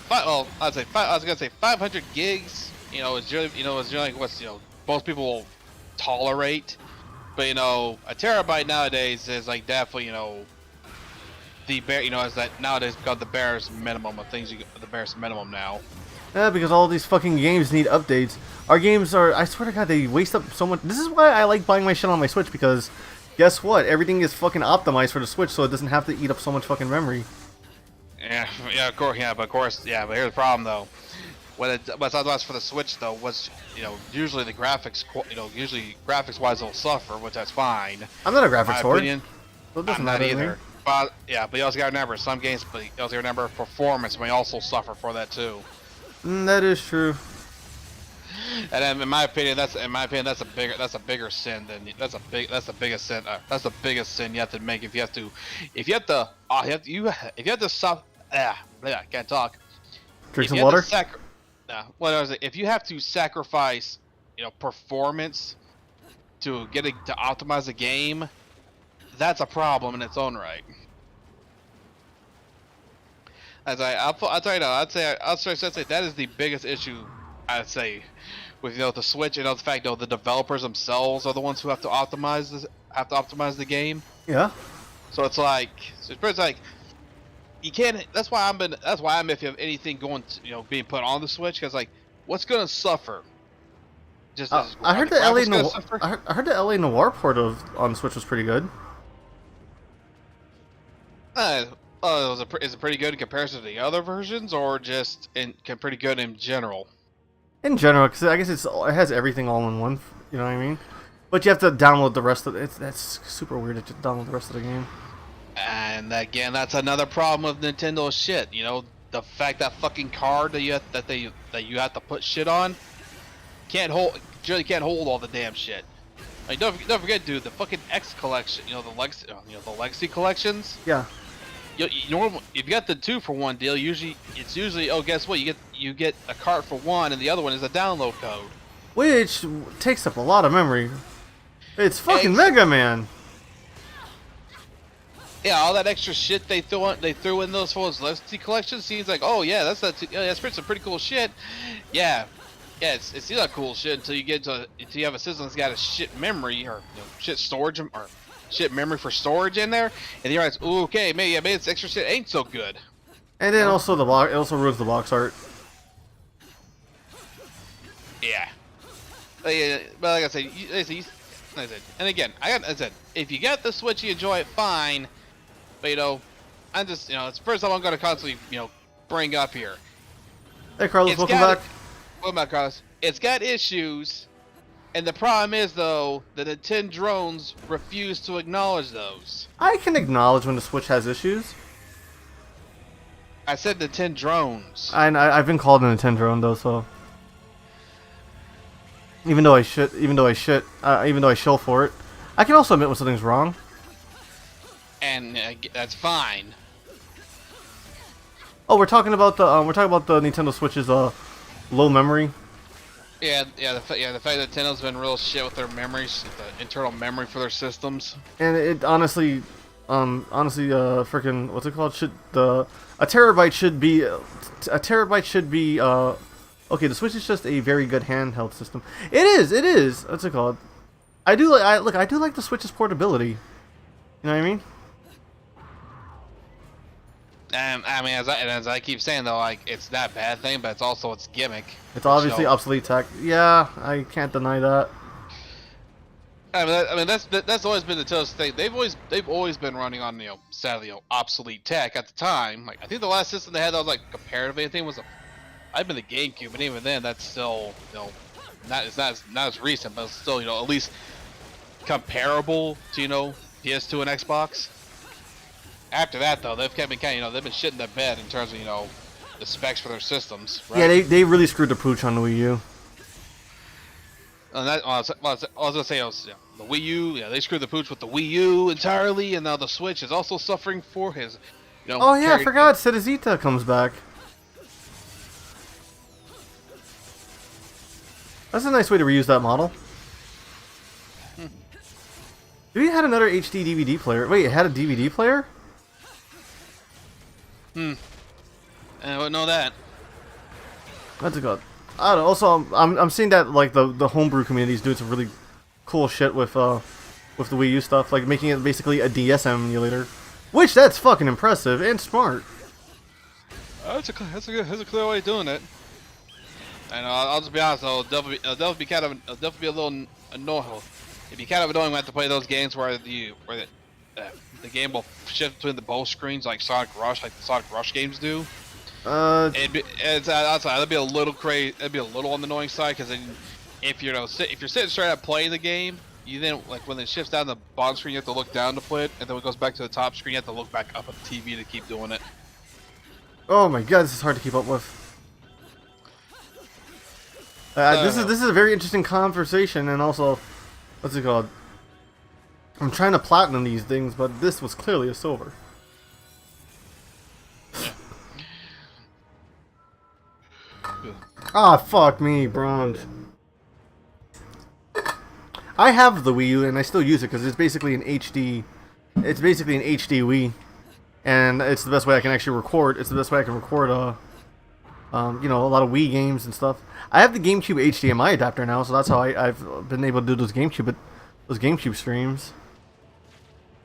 Well, I was gonna say 500 gigs. Is generally like what's most people will tolerate. But a terabyte nowadays is like definitely the bare is that nowadays become the barest minimum of things. The barest minimum now. Yeah, because all these fucking games need updates. Our games are, I swear to God, they waste up so much. This is why I like buying my shit on my Switch, because guess what? Everything is fucking optimized for the Switch, so it doesn't have to eat up so much fucking memory. Yeah, of course, but here's the problem though. What's optimized for the Switch though was, usually the graphics, usually graphics-wise it'll suffer, which that's fine. I'm not a graphics whore. Opinion, So it doesn't I'm not matter to me. either. But yeah, but you also gotta remember some games, but you also gotta remember performance may also suffer for that too. That is true. And then, in my opinion, that's a bigger sin than that's the biggest sin. That's the biggest sin you have to make if you have to stop. I can't talk. Drink If some you have water. to if you have to sacrifice, performance to to optimize a game, that's a problem in its own right. I'll tell you now. I'll say that is the biggest issue. I'd say with the Switch and the fact the developers themselves are the ones who have to optimize the game. Yeah. So it's like you can't. That's why I'm if you have anything going to, being put on the Switch, because like what's gonna suffer? Just I heard the LA Noir. I heard the LA Noir port on the Switch was pretty good. Is it pretty good in comparison to the other versions, or just pretty good in general? In general, because I guess it has everything all in one. You know what I mean? But you have to download the rest of it. That's super weird to just download the rest of the game. And again, that's another problem with Nintendo shit. The fact that fucking card that you have to put shit on really can't hold all the damn shit. Like, don't forget, dude, the fucking X collection. The Legacy collections. Yeah. If you got the 2-for-1 deal, it's usually oh, guess what, you get a cart for one and the other one is a download code, Which takes up a lot of memory. It's fucking Mega Man. Yeah, all that extra shit they threw in those Legacy collections seems like, oh yeah, that's some pretty cool shit. Yeah, it's not cool shit until you have a system that's got a shit memory or shit storage or shit memory for storage in there, and you realize, ooh, okay, maybe this extra shit ain't so good. And then also it also ruins the box art. Yeah. But like I said, and again, I said, if you get the Switch, you enjoy it, fine. But I'm just, it's the first time I'm gonna constantly, bring up here. Hey Carlos, welcome back. Welcome back, Carlos. It's got issues, and the problem is though that the 10 drones refuse to acknowledge those. I can acknowledge when the Switch has issues. I said the 10 drones. I've been called a Nintendo though, so even though I shill for it, I can also admit when something's wrong. And that's fine. Oh, we're talking about the Nintendo Switch's low memory. Yeah. The fact that Nintendo's been real shit with their memories, the internal memory for their systems. And it honestly, freaking what's it called? A terabyte should be. Okay, the Switch is just a very good handheld system. It is. What's it called? I do like the Switch's portability. You know what I mean? I mean, as I keep saying though, like it's not a bad thing, but it's also its gimmick. It's obviously obsolete tech. Yeah, I can't deny that. I mean that's always been the Nintendo's thing. They've always been running on sadly obsolete tech at the time. Like I think the last system they had that was like comparative anything was I've been the GameCube, and even then that's still not as recent, but still at least comparable to PS2 and Xbox. After that, though, they've been they've been shitting the bed in terms of the specs for their systems. Right? Yeah, they really screwed the pooch on the Wii U. And I was gonna say the Wii U. Yeah, they screwed the pooch with the Wii U entirely, and now the Switch is also suffering for You know, Oh yeah, I carry- forgot. Citizita comes back. That's a nice way to reuse that model. Maybe it had another HD DVD player. Wait, it had a DVD player? I wouldn't know that. That's a good. I don't know. Also, I'm seeing that like the homebrew community is doing some really cool shit with the Wii U stuff, like making it basically a DS emulator, which that's fucking impressive and smart. That's a clear way of doing it. And I'll just be honest, though, it'll definitely be a little annoying. It'd be kind of annoying when I have to play those games where the game will shift between the both screens like Sonic Rush, like the Sonic Rush games do. That'd be a little crazy. That'd be a little on the annoying side because then if you're sitting straight up playing the game, you then like when it shifts down the bottom screen, you have to look down to play it, and then when it goes back to the top screen, you have to look back up at the TV to keep doing it. Oh my god, this is hard to keep up with. This is a very interesting conversation, and also, what's it called? I'm trying to platinum these things, but this was clearly a silver. Ah, fuck me, bronze. I have the Wii U and I still use it because it's basically an HD. It's basically an HD Wii, and it's the best way I can actually record. It's the best way I can record you know, a lot of Wii games and stuff. I have the GameCube HDMI adapter now, so that's how I've been able to do those GameCube streams.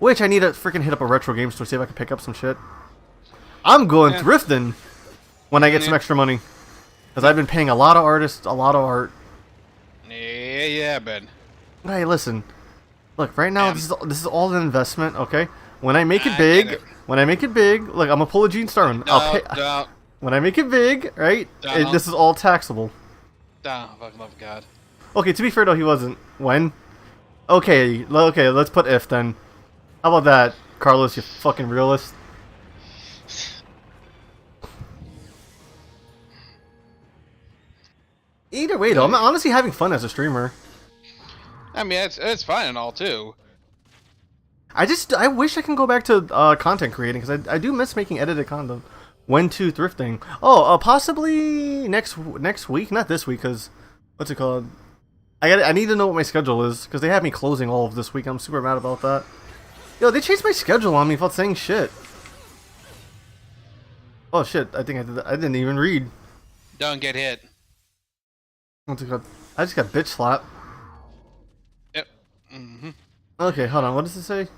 Which I need to freaking hit up a retro game store to see if I can pick up some shit. I'm going thrifting when I get some extra money, because I've been paying a lot of artists a lot of art. Yeah, Ben. Hey, listen. Look, right now this is all an investment, okay? When I make it big, look, I'm gonna pull a Gene Starman. I'll pay. When I make it big, right? This is all taxable. Fucking love God. Okay, to be fair though, he wasn't. When? Okay, let's put if then. How about that, Carlos? You fucking realist. Either way though, I'm honestly having fun as a streamer. I mean, it's fine and all too. I wish I can go back to content creating because I do miss making edited content. When to thrifting? Oh, possibly next week, not this week, because what's it called? I need to know what my schedule is because they have me closing all of this week. I'm super mad about that. Yo, they changed my schedule on me without saying shit. Oh shit! I think I did that. I didn't even read. Don't get hit. What's it called? I just got bitch slapped. Yep. Okay, hold on. What does it say?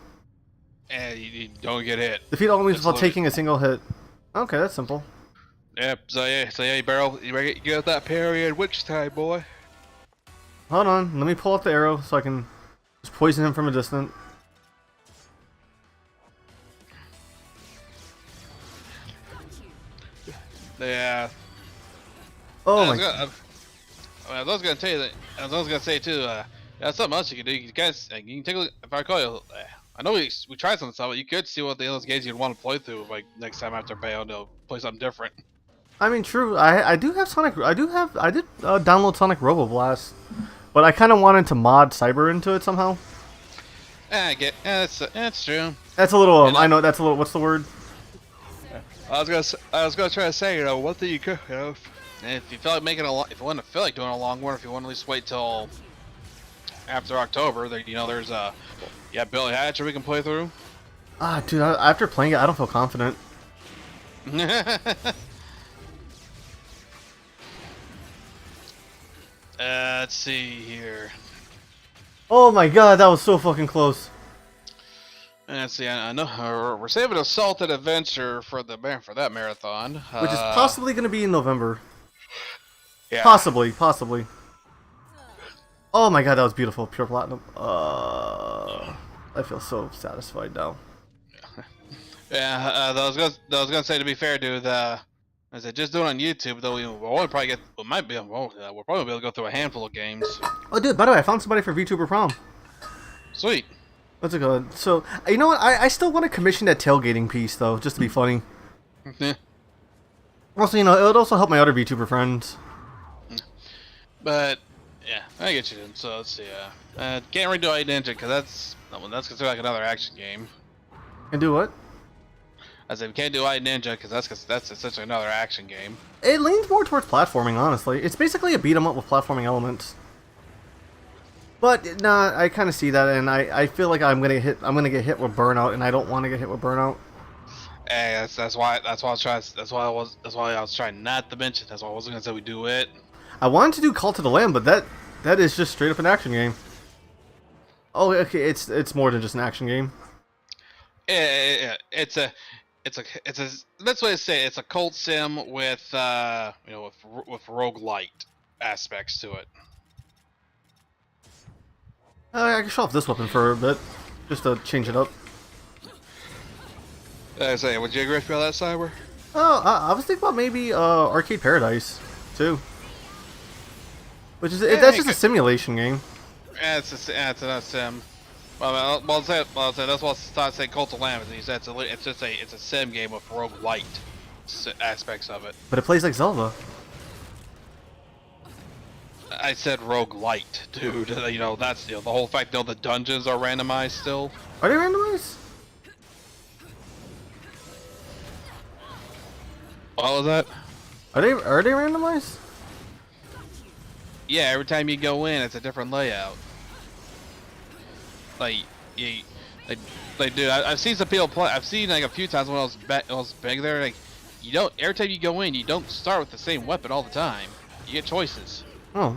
And you don't get hit. Defeat all enemies without taking a single hit. Okay, that's simple. Yep. So yeah, Barrel, you got that period witch time, boy. Hold on. Let me pull out the arrow so I can just poison him from a distance. Yeah. Oh my god. I was gonna tell you that. I was gonna say too. That's something else you can do. You guys, you can take a look. If I call you, I know we tried some stuff, but you could see what the those games you'd want to play through. Like next time after Bayonetta, play something different. I mean, true. I do have Sonic. I did download Sonic Robo Blast, but I kind of wanted to mod Cyber into it somehow. That's true. That's a little. I know that's a little. What's the word? I was gonna try to say, you know, one thing you could, you know, if you feel like making if you want to feel like doing a long one, if you want to at least wait till after October, there, you know, there's Billy Hatcher we can play through. Ah, dude, after playing it, I don't feel confident. Let's see here. Oh my god, that was so fucking close. Let's see. I know we're saving Assaulted Adventure for that marathon, Which is possibly going to be in November. Yeah. Possibly. Oh my god, that was beautiful. Pure platinum. I feel so satisfied now. Yeah. I was gonna say, to be fair, dude. I said just do it on YouTube, though. We'll probably get. We'll probably be able to go through a handful of games. Oh, dude. By the way, I found somebody for VTuber Prom. Sweet. What's it called? So, you know what? I still want to commission that tailgating piece, though, just to be funny. Yeah. Also, you know, it would also help my other VTuber friends. But yeah, I get you. Then. So let's see. Can't redo Ninja because that's considered like another action game. And do what? I said we can't do Light Ninja because that's essentially another action game. It leans more towards platforming, honestly. It's basically a beat 'em up with platforming elements. But nah, I kind of see that, and I feel like I'm gonna get hit with burnout, and I don't want to get hit with burnout. Hey, that's why I was trying not to mention. That's why I wasn't gonna say we do it. I wanted to do Call to the Lamb, but that is just straight up an action game. Oh, okay, it's more than just an action game. It's a that's what I say. It's a cult sim with with roguelite aspects to it. I can show off this weapon for a bit, just to change it up. I say, would you agree with me on that, Cyber? Oh, I was thinking about maybe Arcade Paradise too, which is that's just a simulation game. Yeah, it's a sim. Well, I'll say that's what I say. Cult of Lamb is. He said it's a sim game with roguelite aspects of it. But it plays like Zelda. I said roguelite, dude. You know that's the whole fact. The dungeons are randomized still. Are they randomized? What was that? Are they randomized? Yeah, every time you go in, it's a different layout. Like dude, I've seen some people play. I've seen like a few times when I was big there. Like, you don't. Every time you go in, you don't start with the same weapon all the time. You get choices. Oh,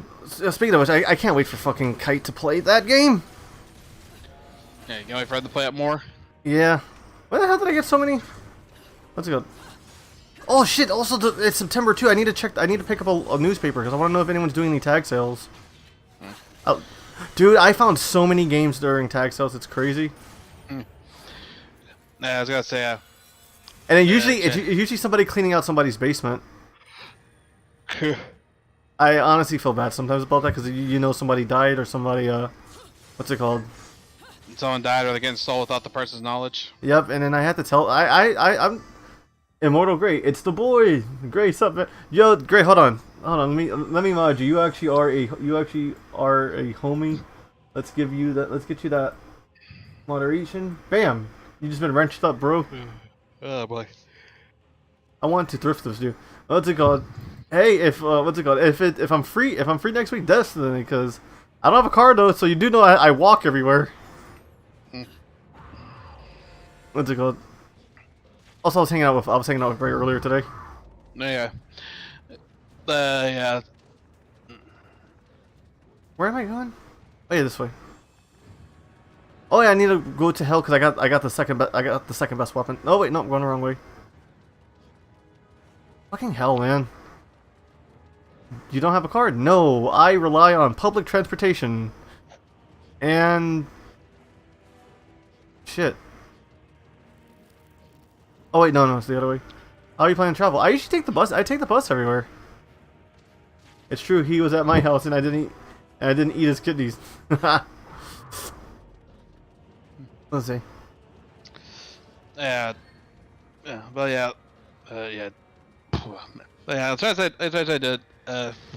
speaking of which, I can't wait for fucking Kite to play that game. Yeah, you can't wait for him to play it more. Yeah. Where the hell did I get so many? Let's go. Oh shit! Also, it's September too. I need to check. I need to pick up a newspaper because I want to know if anyone's doing any tag sales. Oh, dude, I found so many games during tag sales. It's crazy. Yeah, I was gonna say. And then usually, it's usually somebody cleaning out somebody's basement. I honestly feel bad sometimes about that because you know somebody died or somebody what's it called? Someone died or they're getting stole without the person's knowledge. Yep, and then I had to tell I'm Immortal Gray. It's the boy. Gray, sup, man? Yo, Gray, hold on. Let me mod you. You actually are a homie. Let's get you that moderation. Bam. You just been wrenched up, bro. Oh boy. I want to thrift this dude. What's it called? Hey, if I'm free next week, Destiny, because I don't have a car though, so you do know I walk everywhere. What's it called? Also, I was hanging out with Bray earlier today. Yeah. Yeah. Where am I going? Oh yeah, this way. Oh yeah, I need to go to hell because I got the second best weapon. Oh wait, no, I'm going the wrong way. Fucking hell, man. You don't have a card? No, I rely on public transportation. And shit. Oh wait, no, it's the other way. How are you planning to travel? I usually take the bus. I take the bus everywhere. It's true. He was at my house, and I didn't eat his kidneys. Let's see. Yeah. Yeah. But yeah. Yeah. Yeah. I'm trying to say.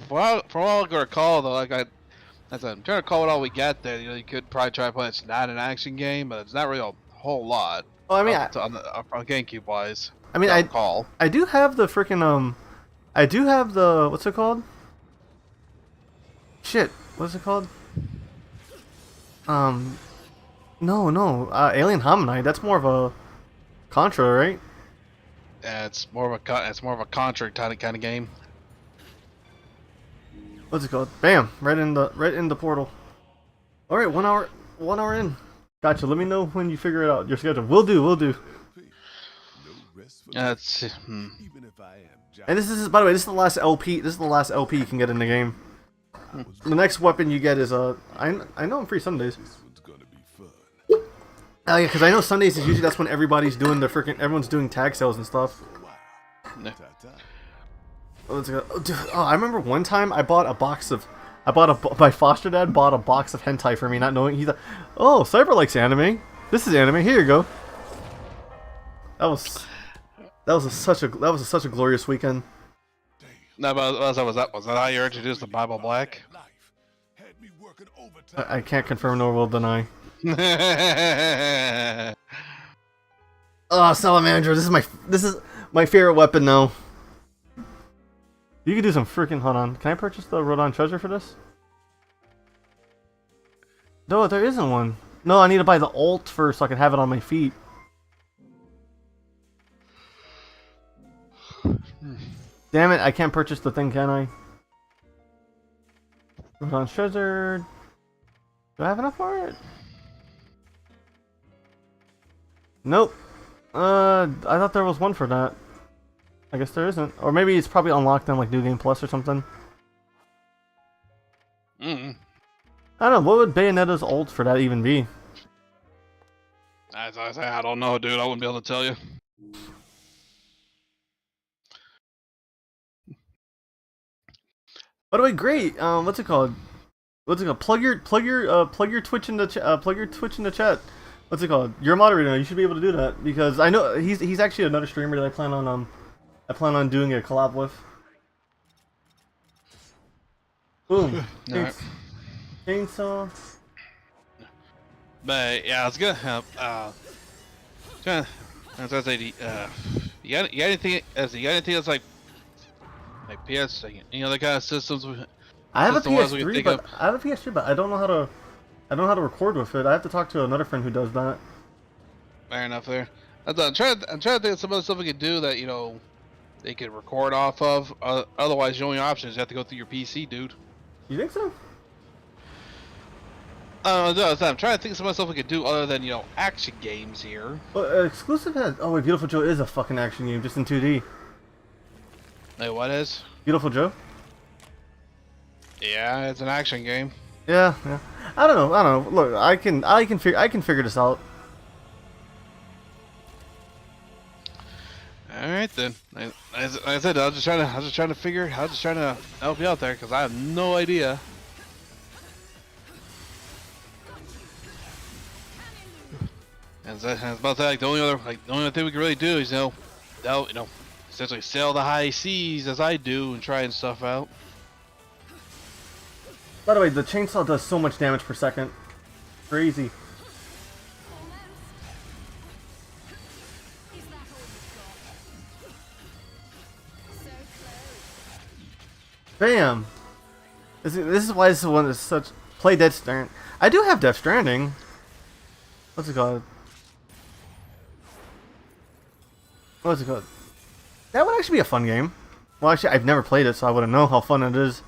From all I can recall, though, I'm trying to recall what all we got there. You could probably try to play. It's not an action game, but it's not really a whole lot. Well, I mean, on GameCube wise. I mean, I do have the freaking I do have the what's it called? Shit, what's it called? No, Alien Hominide. That's more of a Contra, right? Yeah, it's more of a Contra kind of game. What's it called? Bam! Right in the portal. All right, 1 hour in. Gotcha. Let me know when you figure it out. Your schedule. We'll do. That's. And this is, by the way, this is the last LP. This is the last LP you can get in the game. The next weapon you get is I know I'm free Sundays. Oh yeah, because I know Sundays is usually that's when everybody's doing everyone's doing tag sales and stuff. No. Oh, I remember one time my foster dad bought a box of hentai for me, not knowing he's like, oh, Cyber likes anime. This is anime. Here you go. That was such a glorious weekend. No, but was that how you were introduced to Bible Black? I can't confirm nor will deny. Oh, salamander! This is my favorite weapon now. You could do some freaking. Hold on. Can I purchase the Rodon treasure for this? No, there isn't one. No, I need to buy the ult first so I can have it on my feet. Damn it! I can't purchase the thing, can I? Rodon treasure. Do I have enough for it? Nope. I thought there was one for that. I guess there isn't. Or maybe it's probably unlocked in like New Game Plus or something. Mm. I don't know. What would Bayonetta's ult for that even be? As I say, I don't know, dude. I wouldn't be able to tell you. By the way, great. What's it called? What's it called? Plug your Twitch in the plug your Twitch in the chat. What's it called? You're a moderator now. You should be able to do that because I know he's actually another streamer that I plan on doing a collab with. Boom. Alright. Chainsaw. But yeah, I was gonna I was gonna say, you got anything? You got anything that's like PS, you know, the kind of systems? I have a system-wise we can PS3, think but of? I have a PS3, but I don't know how to record with it. I have to talk to another friend who does that. Fair enough. There. I'm trying to think of some other stuff we could do that they could record off of. Otherwise, your only option is you have to go through your PC, dude. You think so? No, I'm trying to think of some other stuff we could do other than action games here. Well, exclusive has. Oh wait, Beautiful Joe is a fucking action game, just in 2D. Hey, what is? Beautiful Joe. Yeah, it's an action game. Yeah. I don't know. Look, I can figure this out. All right then. As I said, I was just trying to help you out there because I have no idea. And I was about to say, like the only other thing we can really do is essentially sail the high seas as I do and try and stuff out. By the way, the chainsaw does so much damage per second. Crazy. Bam! This is why this is one that's such. Play Death Stranding. I do have Death Stranding. What's it called? What's it called? That would actually be a fun game. Well, actually, I've never played it, so I wouldn't know how fun it is.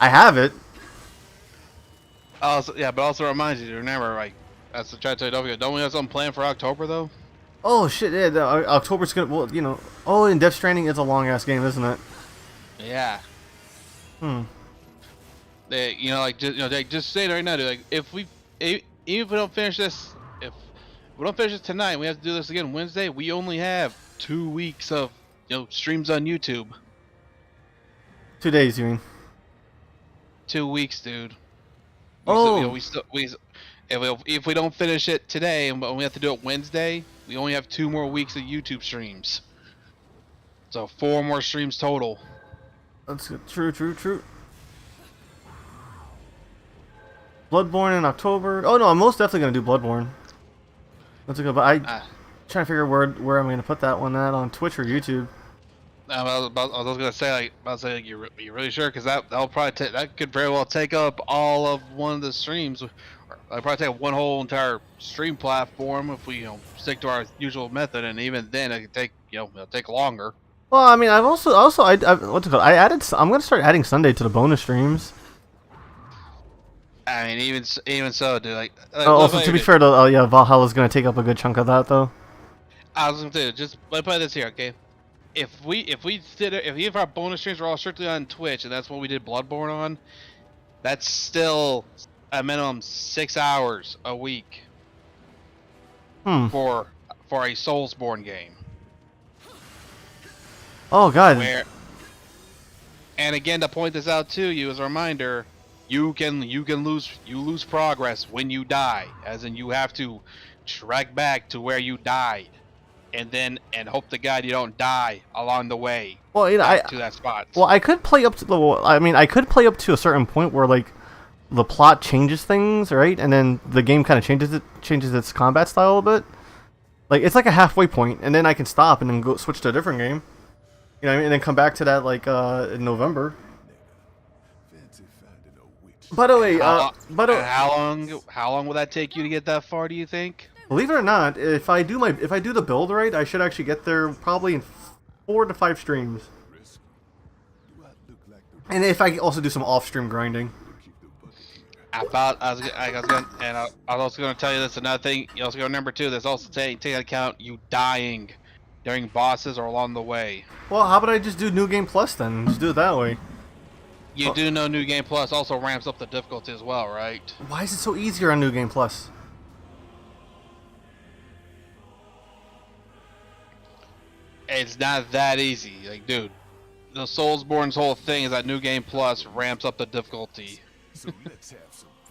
I have it. Also, yeah, but also reminds you to remember, like, that's the try to tell you, don't we have something planned for October though? Oh shit! Yeah, October's gonna. Well, you know. Oh, and Death Stranding is a long ass game, isn't it? Yeah. They, just saying right now, dude, like, even if we don't finish this, if we don't finish this tonight, we have to do this again Wednesday. We only have 2 weeks of streams on YouTube. 2 days, you mean? 2 weeks, dude. Oh. If we don't finish it today and we have to do it Wednesday, we only have 2 more weeks of YouTube streams. So 4 more streams total. That's good. True. Bloodborne in October. Oh no, I'm most definitely gonna do Bloodborne. That's a good. But I'm trying to figure where I'm gonna put that one at on Twitch or YouTube. I was gonna say, you're really sure? Because that'll probably that could very well take up all of one of the streams. I'll probably take up one whole entire stream platform if we stick to our usual method, and even then it could take it'll take longer. Well, I mean, I've also what's it called? I'm gonna start adding Sunday to the bonus streams. I mean, even so, dude. Like Also, to be fair, though, yeah, Valhalla's gonna take up a good chunk of that, though. I was gonna say, just let me put this here, okay? If our bonus streams were all strictly on Twitch, and that's what we did Bloodborne on, that's still a minimum 6 hours a week. For a Soulsborne game. Oh God. And again, to point this out to you as a reminder, you lose progress when you die, as in you have to track back to where you died, and hope to God you don't die along the way. Well, to that spot. Well, I could play up to I could play up to a certain point where like the plot changes things, right? And then the game kind of changes its combat style a bit. Like it's like a halfway point, and then I can stop and then go switch to a different game. You know what I mean? And then come back to that like in November. By the way, How long will that take you to get that far? Do you think? believe it or not, if I do the build right, I should actually get there probably in 4 to 5 streams. And if I also do some off-stream grinding. I was also going to tell you this another thing. You also got to remember too. There's also take into account you dying during bosses or along the way. Well, how about I just do New Game Plus then? Just do it that way. You do know New Game Plus also ramps up the difficulty as well, right? Why is it so easier on New Game Plus? It's not that easy. Like, dude, the Soulsborne's whole thing is that New Game Plus ramps up the difficulty.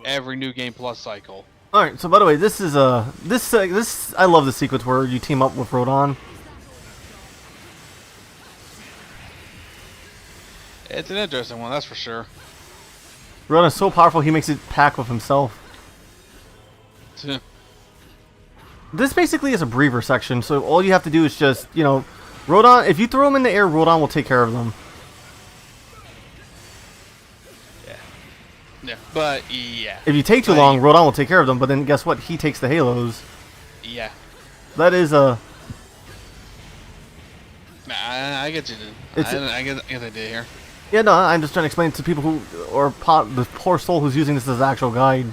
Every New Game Plus cycle. Alright, so by the way, this is this I love the sequence where you team up with Rodon. It's an interesting one, that's for sure. Rodon's so powerful he makes it pack with himself. This basically is a breather section, so all you have to do is just, you know, Rodon, if you throw him in the air, Rodon will take care of them. Yeah, but yeah. If you take too long, Rodon will take care of them, but then guess what? He takes the halos. Yeah. That is a... I get you, dude. I get the idea here. Yeah, no, I'm just trying to explain to people who, or the poor soul who's using this as an actual guide.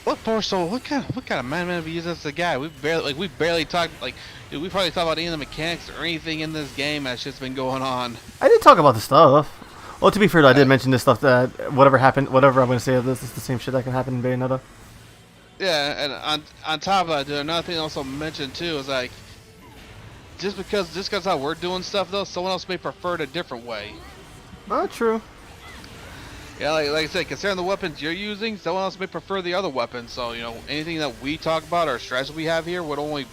What poor soul? What kind of madman would use this as a guy? We barely talked, like, dude, we probably talked about any of the mechanics or anything in this game that's just been going on. I did talk about the stuff. Well, to be fair, though, I did mention this stuff that whatever happened, whatever I'm going to say of this is the same shit that can happen in Bayonetta. Yeah, and on top of that, dude, another thing I also mentioned too is like, just because how we're doing stuff though, someone else may prefer it a different way. Not true. Yeah, like I said, considering the weapons you're using, someone else may prefer the other weapons. So you know, anything that we talk about or strategy we have here would only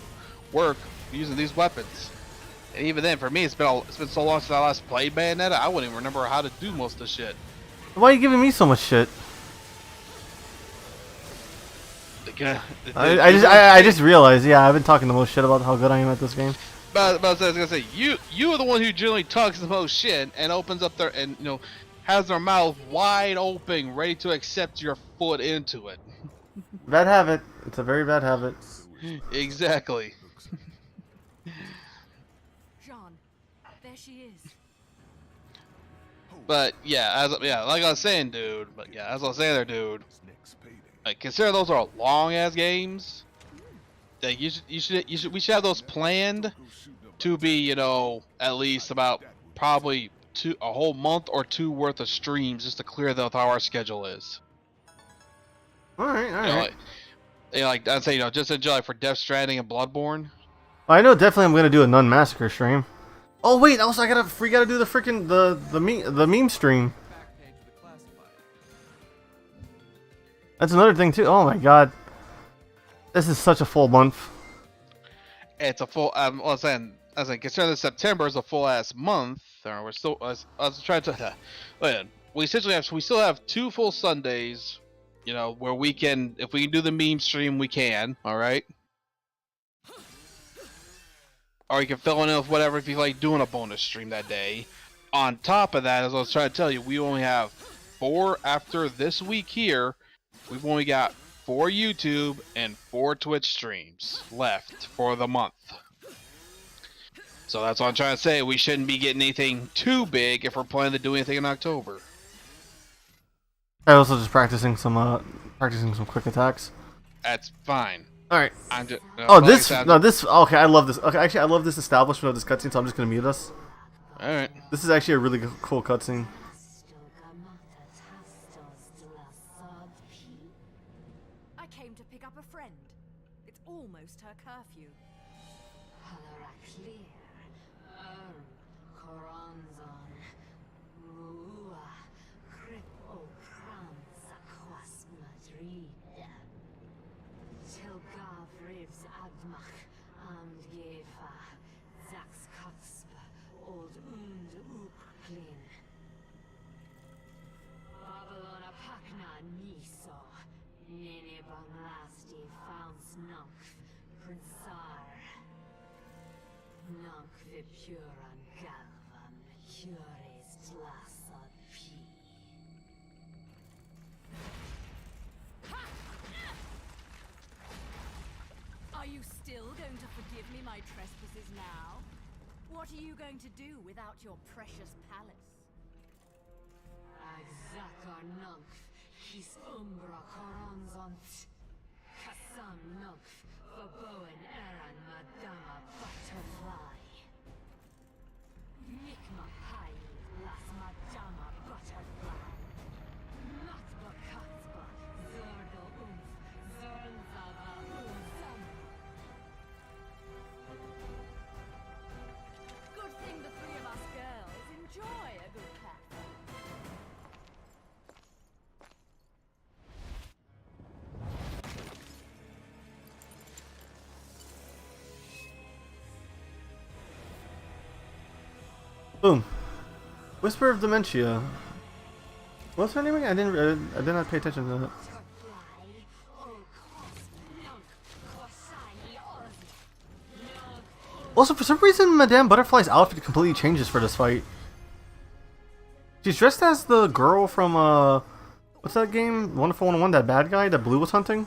work using these weapons. And even then, for me, it's been so long since I last played Bayonetta, I wouldn't even remember how to do most of the shit. Why are you giving me so much shit? I just realized, yeah, I've been talking the most shit about how good I am at this game. But I was gonna say, you are the one who generally talks the most shit and opens up their and you know has their mouth wide open, ready to accept your foot into it. Bad habit. It's a very bad habit. Exactly. Jean, there she is. But yeah, like I was saying, dude. But yeah, as I was saying there, dude. Like, consider those are long ass games. Like we should have those planned to be, you know, at least about probably a whole month or two worth of streams just to clear how our schedule is. All right. Like I'd say, you know, just enjoy for Death Stranding and Bloodborne. I know definitely I'm gonna do a Nun Massacre stream. Oh wait, also I gotta do the freaking the meme stream. That's another thing too. Oh my god, this is such a full month. It's a full. Well, considering that September is a full ass month, or we're still. I was trying to. We still have 2 full Sundays. You know, where we can, if we can do the meme stream, we can. All right. Or you can fill in with whatever if you like doing a bonus stream that day. On top of that, as I was trying to tell you, we only have 4 after this week here. We've only got 4 YouTube and 4 Twitch streams left for the month. So that's what I'm trying to say. We shouldn't be getting anything too big if we're planning to do anything in October. I also just practicing some quick attacks. That's fine. All right. I'm just. Okay, I love this. Okay, actually, I love this establishment of this cutscene, so I'm just gonna mute us. All right. This is actually a really cool cutscene. I came to pick up a friend. It's almost her curfew. Are you still going to forgive me my trespasses now? What are you going to do without your precious palace? His umbra coronzont. Kasam nunc, for bowen eran madama butterfly. Nikma hai, las madama butterfly. Matba katzba, zerdo zernzava unzam. Good thing the three of us girls enjoy a good platform. Boom. Whisper of Dementia. What's her name again? I did not pay attention to that. Also, for some reason, Madame Butterfly's outfit completely changes for this fight. She's dressed as the girl from, what's that game? Wonderful 101, that bad guy that Blue was hunting?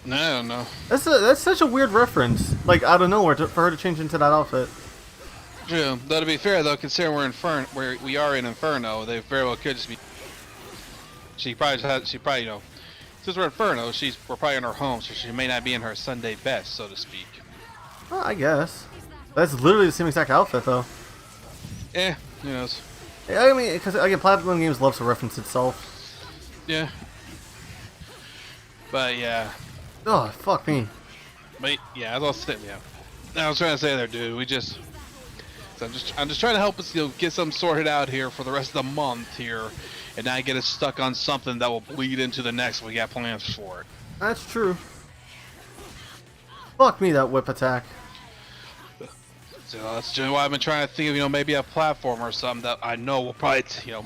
No, I don't know. That's such a weird reference. Like, out of nowhere, for her to change into that outfit. True. Though to be fair, though, considering we are in Inferno, they very well could just be. She probably, you know, since we're in Inferno, we're probably in her home, so she may not be in her Sunday best, so to speak. Well, I guess. That's literally the same exact outfit, though. Yeah, who knows? I mean, because again, Platinum Games loves to reference itself. Yeah. But yeah. Oh, fuck me. But yeah, I was trying to say there, dude. I'm just trying to help us, you know, get something sorted out here for the rest of the month here, and not get us stuck on something that will bleed into the next. We got plans for it. That's true. Fuck me, that whip attack. So that's just why I've been trying to think of, you know, maybe a platform or something that I know will probably, you know,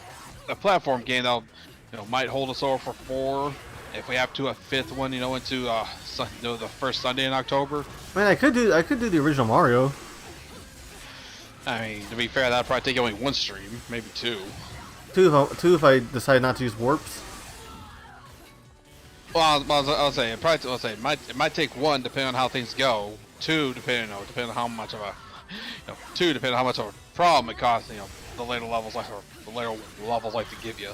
a platform game that'll, you know, might hold us over for 4. If we have to, a 5th one, you know, into the first Sunday in October. Man, I could do the original Mario. I mean, to be fair, that'd probably take only 1 stream, maybe 2. Two if I decide not to use warps. Well, I'll say it might take 1 depending on how things go. 2 depending on how much of a, you know, 2 depending on how much of a problem it costs. You know, the later levels like to give you.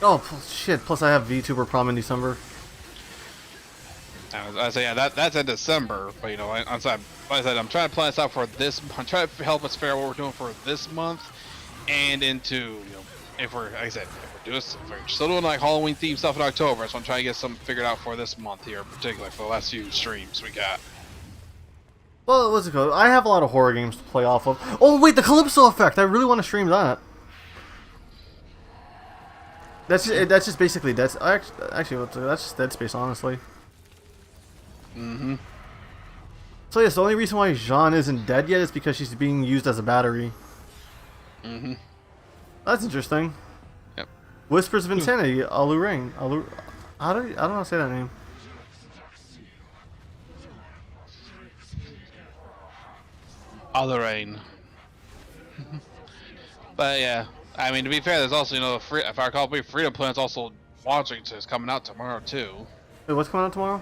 Oh shit! Plus I have VTuber prom in December. I say, yeah, that's in December, but you know, like I said, I'm trying to plan this out for this. I'm trying to help us figure out what we're doing for this month, and into, you know, if we're still doing like Halloween themed stuff in October, so I'm trying to get something figured out for this month here, particularly for the last few streams we got. Well, what's it called? I have a lot of horror games to play off of. Oh wait, the Calypso effect! I really want to stream that. That's just basically that's just Dead Space, honestly. Mm-hmm. So yes, the only reason why Jean isn't dead yet is because she's being used as a battery. Mm-hmm. That's interesting. Yep. Whispers of Insanity, HelixRainn. I don't know how to say that name. HelixRainn. But yeah, I mean, to be fair, there's also, you know, if I recall, Freedom Planet's also launching, so it's coming out tomorrow too. Wait, what's coming out tomorrow?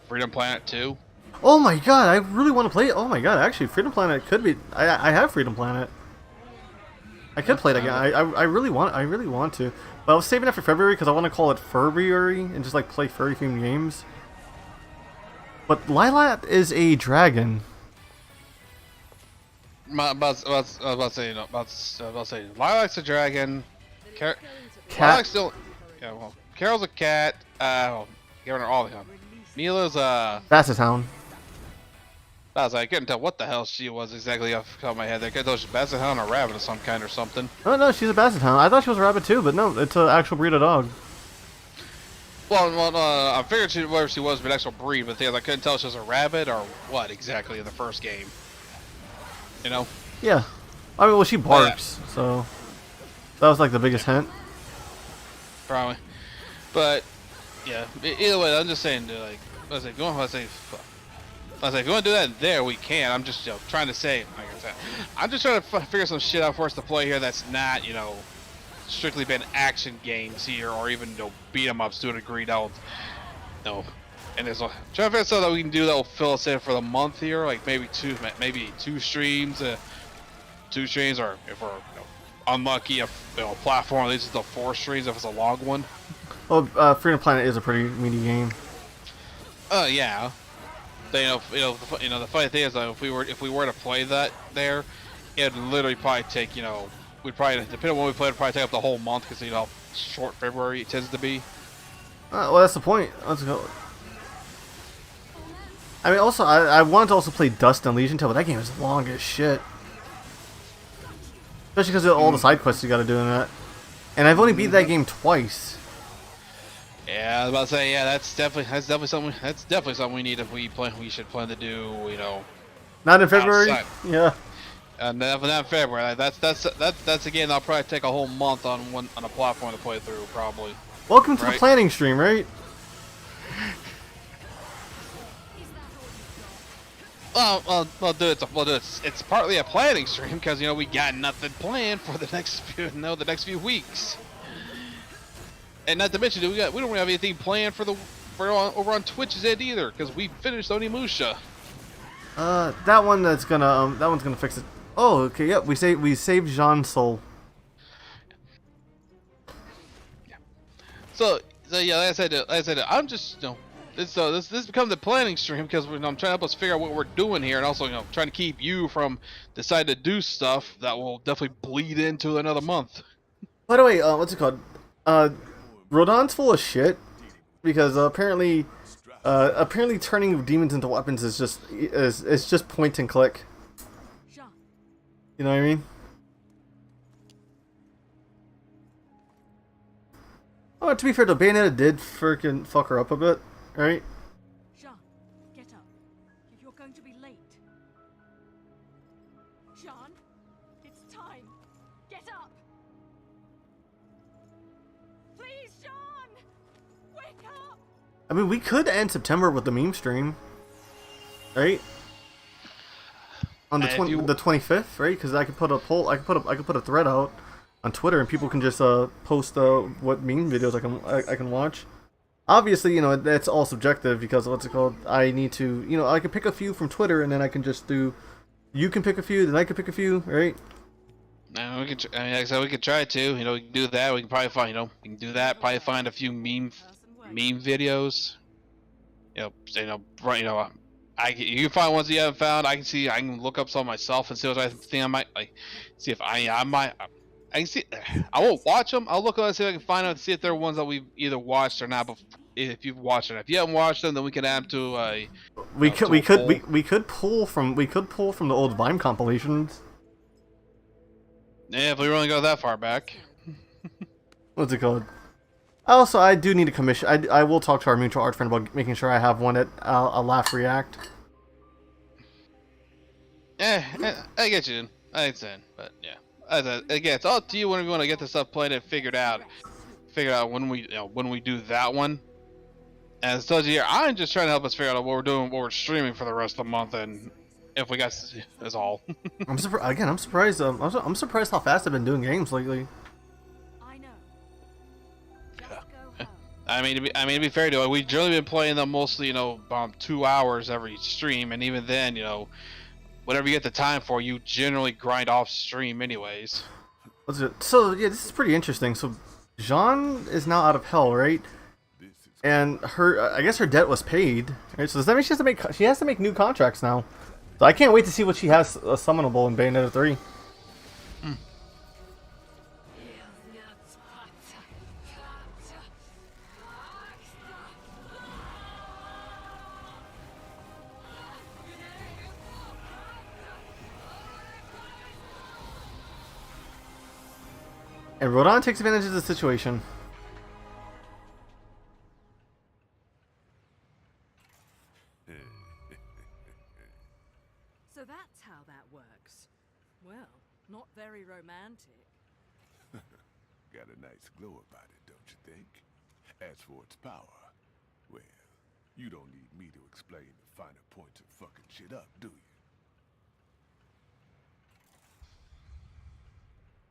Freedom Planet 2. Oh my god, I really want to play it. Oh my god, actually, Freedom Planet could be. I have Freedom Planet. I could play it again. I really want to. But I was saving it for February because I want to call it Furbury and just like play furry themed games. But Lilac is a dragon. I was about to say, Lilac's a dragon. Cat. Lilac's still. Yeah, well, Carol's a cat. Giving her all the time. Mila's Basset Hound. I couldn't tell what the hell she was exactly off the top of my head. I couldn't tell she was a Basset Hound or a rabbit of some kind or something. Oh no, she's a Basset Hound. I thought she was a rabbit too, but no, it's an actual breed of dog. Well, I figured whether she was an actual breed, but the thing is, I couldn't tell if she was a rabbit or what exactly in the first game. You know? Yeah. I mean, well, she barks, so that was like the biggest hint. Probably. But yeah, either way, I'm just saying, dude, like, I was like, if you want to do that there, we can. I'm just trying to say, like I said, I'm just trying to figure some shit out for us to play here that's not, strictly been action games here, or even beat 'em ups to a degree. And there's trying to figure something that we can do that will fill us in for the month here, like maybe two streams, or if we're unlucky, a platform leads to 4 streams if it's a long one. Well, Freedom Planet is a pretty meaty game. Yeah. The funny thing is, if we were to play that there, it'd literally probably take, we'd probably, depending on when we play, it'd probably take up the whole month, because how short February it tends to be. Well, that's the point. Let's go. I mean, also, I wanted to also play Dust and Legion Tale, but that game is long as shit. Especially because of all the side quests you gotta do in that. And I've only beat that game twice. Yeah, I was about to say, yeah, that's definitely something we need if we should plan to do, Not in February? outside. Yeah. Not in February. That's again, I'll probably take a whole month on a platform to play through, probably. Welcome to the planning stream, right? Well, it's partly a planning stream because we got nothing planned for the next few weeks, and not to mention we don't really have anything planned for over on Twitch's end either, because we finished Onimusha. That one's gonna fix it. Oh, okay, yep. We saved Jean's soul. Yeah. So yeah, like I said, I'm just this becomes a planning stream because I'm trying to help us figure out what we're doing here, and also trying to keep you from deciding to do stuff that will definitely bleed into another month. By the way, what's it called? Rodon's full of shit because apparently turning demons into weapons is just point and click. You know what I mean? Oh, to be fair, though, Bayonetta did freaking fuck her up a bit, right? Jean, get up. You're going to be late. Jean, it's time. Get up. Please, Jean, wake up. I mean, we could end September with the meme stream, right? On the 25th, right? Because I could put a poll, I could put a thread out on Twitter, and people can just post what meme videos I can watch. Obviously, that's all subjective because what's it called? I need to, I can pick a few from Twitter, and then I can just do. You can pick a few, then I can pick a few, right? No, we could. Like I said, we could try to. We can do that. We can probably find. We can do that. Probably find a few meme videos. You can find ones you haven't found. I can look up some myself and see what I think I might like. See if I might. I can see. I won't watch them. I'll look and see if I can find out and see if they're ones that we've either watched or not. But if you've watched them, if you haven't watched them, then we can add them to a. We could pull from the old Vine compilations. Yeah, if we really go that far back. What's it called? Also, I do need a commission. I will talk to our mutual art friend about making sure I have one at a Laugh React. I get you. I understand, but yeah. Again, it's all up to you when we want to get this stuff played and figured out. When we do that one. And as I told you here, I'm just trying to help us figure out what we're doing, what we're streaming for the rest of the month, and if we got is all. I'm surprised. I'm surprised how fast I've been doing games lately. I mean, to be fair to it, we've generally been playing them mostly, about 2 hours every stream, and even then, whatever you get the time for, you generally grind off stream anyways. What's it? So yeah, this is pretty interesting. So Jean is now out of hell, right? And I guess her debt was paid, right? So does that mean she has to make new contracts now? So I can't wait to see what she has summonable in Bayonetta 3. And Rodon takes advantage of the situation. So that's how that works. Well, not very romantic. Got a nice glow about it, don't you think? As for its power, well, You don't need me to explain the finer points of fucking shit up, do you?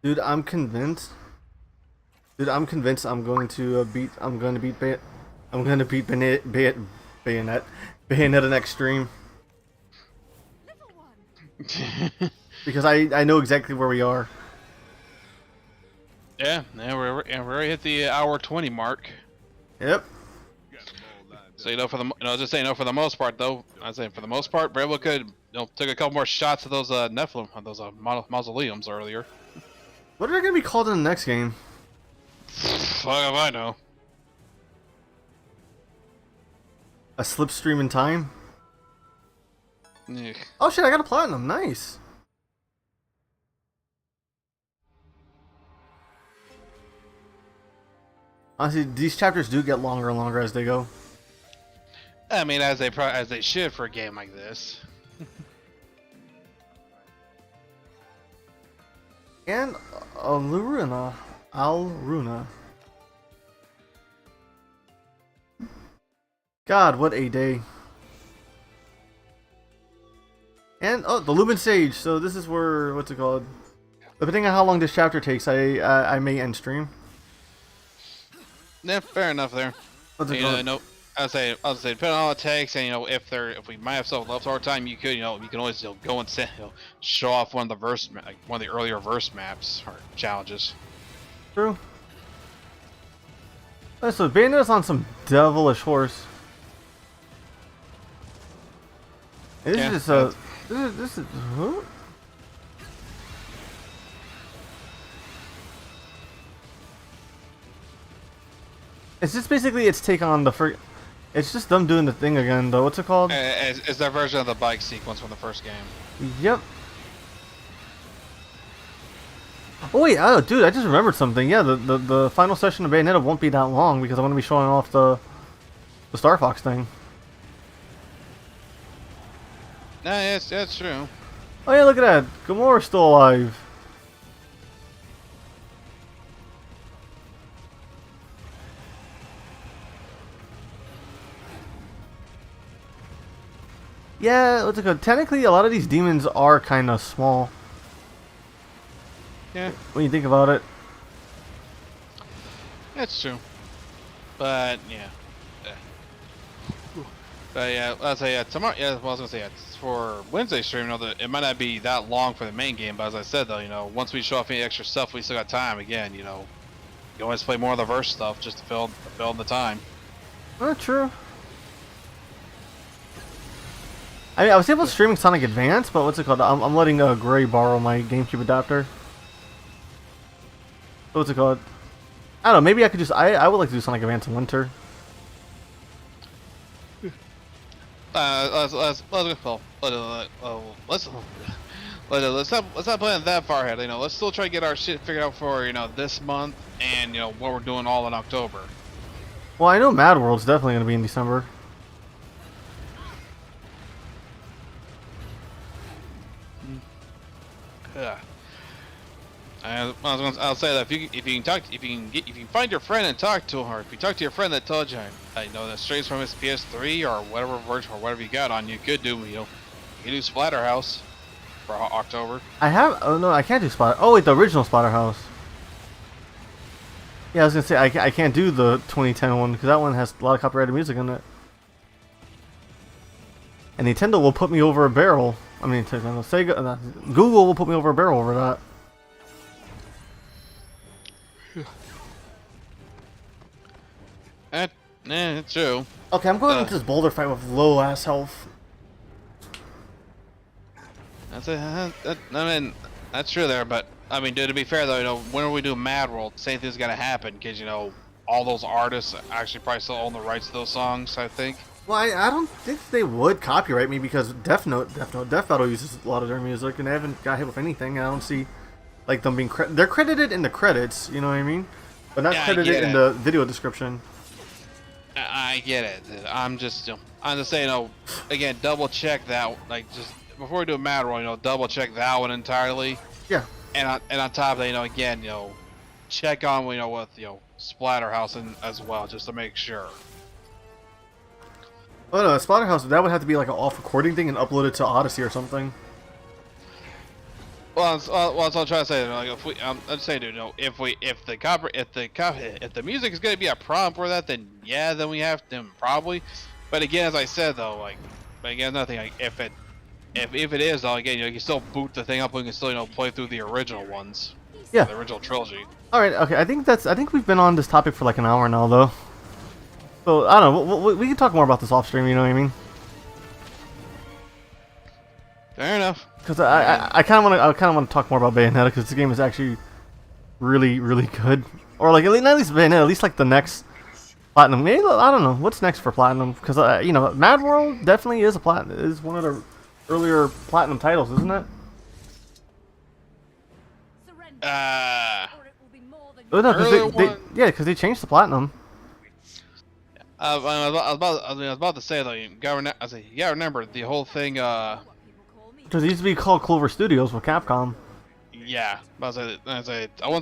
Dude, I'm convinced. Dude, I'm convinced I'm going to beat. I'm going to beat Bayonetta next stream. Little one. Because I know exactly where we are. Yeah, we're already hit the hour 20 mark. Yep. So for the most part though, I'd say for the most part, Bravo could took a couple more shots of those Nephilim, those mausoleums earlier. What are they gonna be called in the next game? Fuck if I know. A slipstream in time? Yeah. Oh shit! I got a platinum. Nice. Honestly, these chapters do get longer and longer as they go. I mean, as they should for a game like this. And Alruna. God, what a day. And oh, the Lumen Sage. So this is where, what's it called? Depending on how long this chapter takes, I may end stream. Yeah, fair enough there. What's it called? I'll say depending on what it takes, and if we might have some leftover time, you can always go and show off one of the earlier verse maps or challenges. True. Alright, so Bayonetta's on some devilish horse. This is huh? It's just basically its take on the It's just them doing the thing again, though. What's it called? It's their version of the bike sequence from the first game. Yep. Oh wait, oh dude, I just remembered something. Yeah, the final session of Bayonetta won't be that long because I'm gonna be showing off the Star Fox thing. Nah, that's true. Oh yeah, look at that. Gamora's still alive. Yeah, what's it called? Technically, a lot of these demons are kind of small. Yeah. When you think about it. That's true. But yeah. But yeah, I'll say tomorrow. Yeah, well, I was gonna say for Wednesday stream. It might not be that long for the main game, but as I said though, once we show off any extra stuff, we still got time. Again, you always play more of the verse stuff just to fill in the time. True. I mean, I was able to stream Sonic Advance, but what's it called? I'm letting Gray borrow my GameCube adapter. What's it called? I don't know. Maybe I could just. I would like to do Sonic Advance in winter. Let's not plan that far ahead. Let's still try to get our shit figured out for this month and what we're doing all in October. Well, I know Mad World's definitely gonna be in December. Yeah. I'll say that if you can find your friend and talk to him, or if you talk to your friend that told you, that strays from his PS3 or whatever version or whatever you got on, you could do Splatterhouse for October. I have. Oh no, I can't do Splatter. Oh wait, the original Splatterhouse. Yeah, I was gonna say I can't do the 2010 one because that one has a lot of copyrighted music in it. And Nintendo will put me over a barrel. I mean, Sega, Google will put me over a barrel over that. It's true. Okay, I'm going into this boulder fight with low ass health. That's true there, but I mean, dude, to be fair though, when we do Mad World, same thing's gonna happen because all those artists actually probably still own the rights to those songs. I think. Well, I don't think they would copyright me because Death Battle uses a lot of their music and they haven't got hit with anything. I don't see like them being they're credited in the credits, you know what I mean? But not credited in the video description. I get it. I'm just saying, again, double check that. Like, just before we do a Mad World, double check that one entirely. Yeah. And on top of that, again, check on, with Splatterhouse as well, just to make sure. Oh no, Splatterhouse, that would have to be like an off recording thing and upload it to Odyssey or something. Well, that's what I'm trying to say. Like, if we, I'm just saying, dude, if the music is gonna be a problem for that, then yeah, then we have to probably. But again, as I said though, like, but again, nothing. Like, if it is though, again, you can still boot the thing up and you can still play through the original ones. Yeah. The original trilogy. All right. Okay. I think we've been on this topic for like an hour now, though. So I don't know. We can talk more about this off stream. You know what I mean? Fair enough. Because I kind of want to talk more about Bayonetta because this game is actually really good. Or like not at least Bayonetta, at least like the next Platinum. Maybe I don't know what's next for Platinum because you know, Mad World definitely is is one of the earlier Platinum titles, isn't it? Surrender, or it will be more than Oh, no, Earlier because they changed the Platinum. I was about to say though, you gotta remember the whole thing. what people call me. Because it used to be called Clover Studios with Capcom. Yeah, I wouldn't say I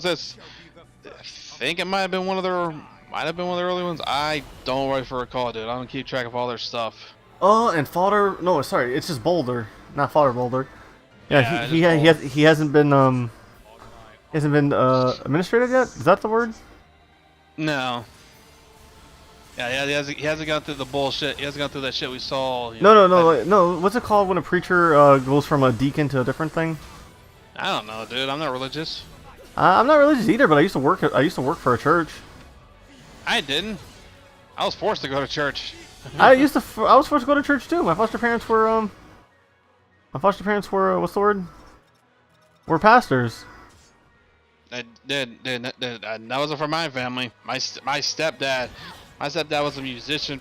think it might have been one of their early ones. I don't really recall, dude. I don't keep track of all their stuff. Oh, and Fodder. No, sorry, it's just Boulder, not Fodder Boulder. Yeah, Yeah, he hasn't been administrated yet. Is that the word? No. Yeah, he hasn't gone through the bullshit. He hasn't gone through that shit we saw. No. What's it called when a preacher goes from a deacon to a different thing? I don't know, dude. I'm not religious. I'm not religious either, but I used to work for a church. I didn't. I was forced to go to church. I was forced to go to church too. My foster parents were what's the word? Were pastors. That wasn't for my family. My stepdad was a musician.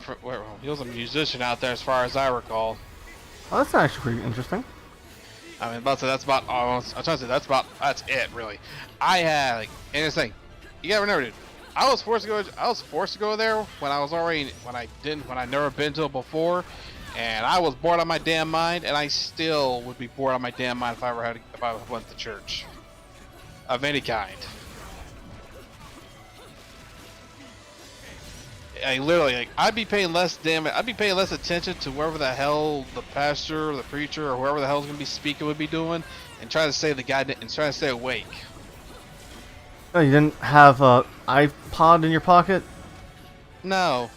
He was a musician out there, as far as I recall. Oh, that's actually pretty interesting. I mean, that's about. I'm trying to say that's it, really. I had like, and it's like, you gotta remember, dude. I was forced to go there when I never been to it before, and I was bored on my damn mind, and I still would be bored on my damn mind if I went to church of any kind. I'd be paying less attention to whoever the hell the pastor or the preacher or whoever the hell's gonna be speaking would be doing, and try to stay awake. Oh, you didn't have a iPod in your pocket? No.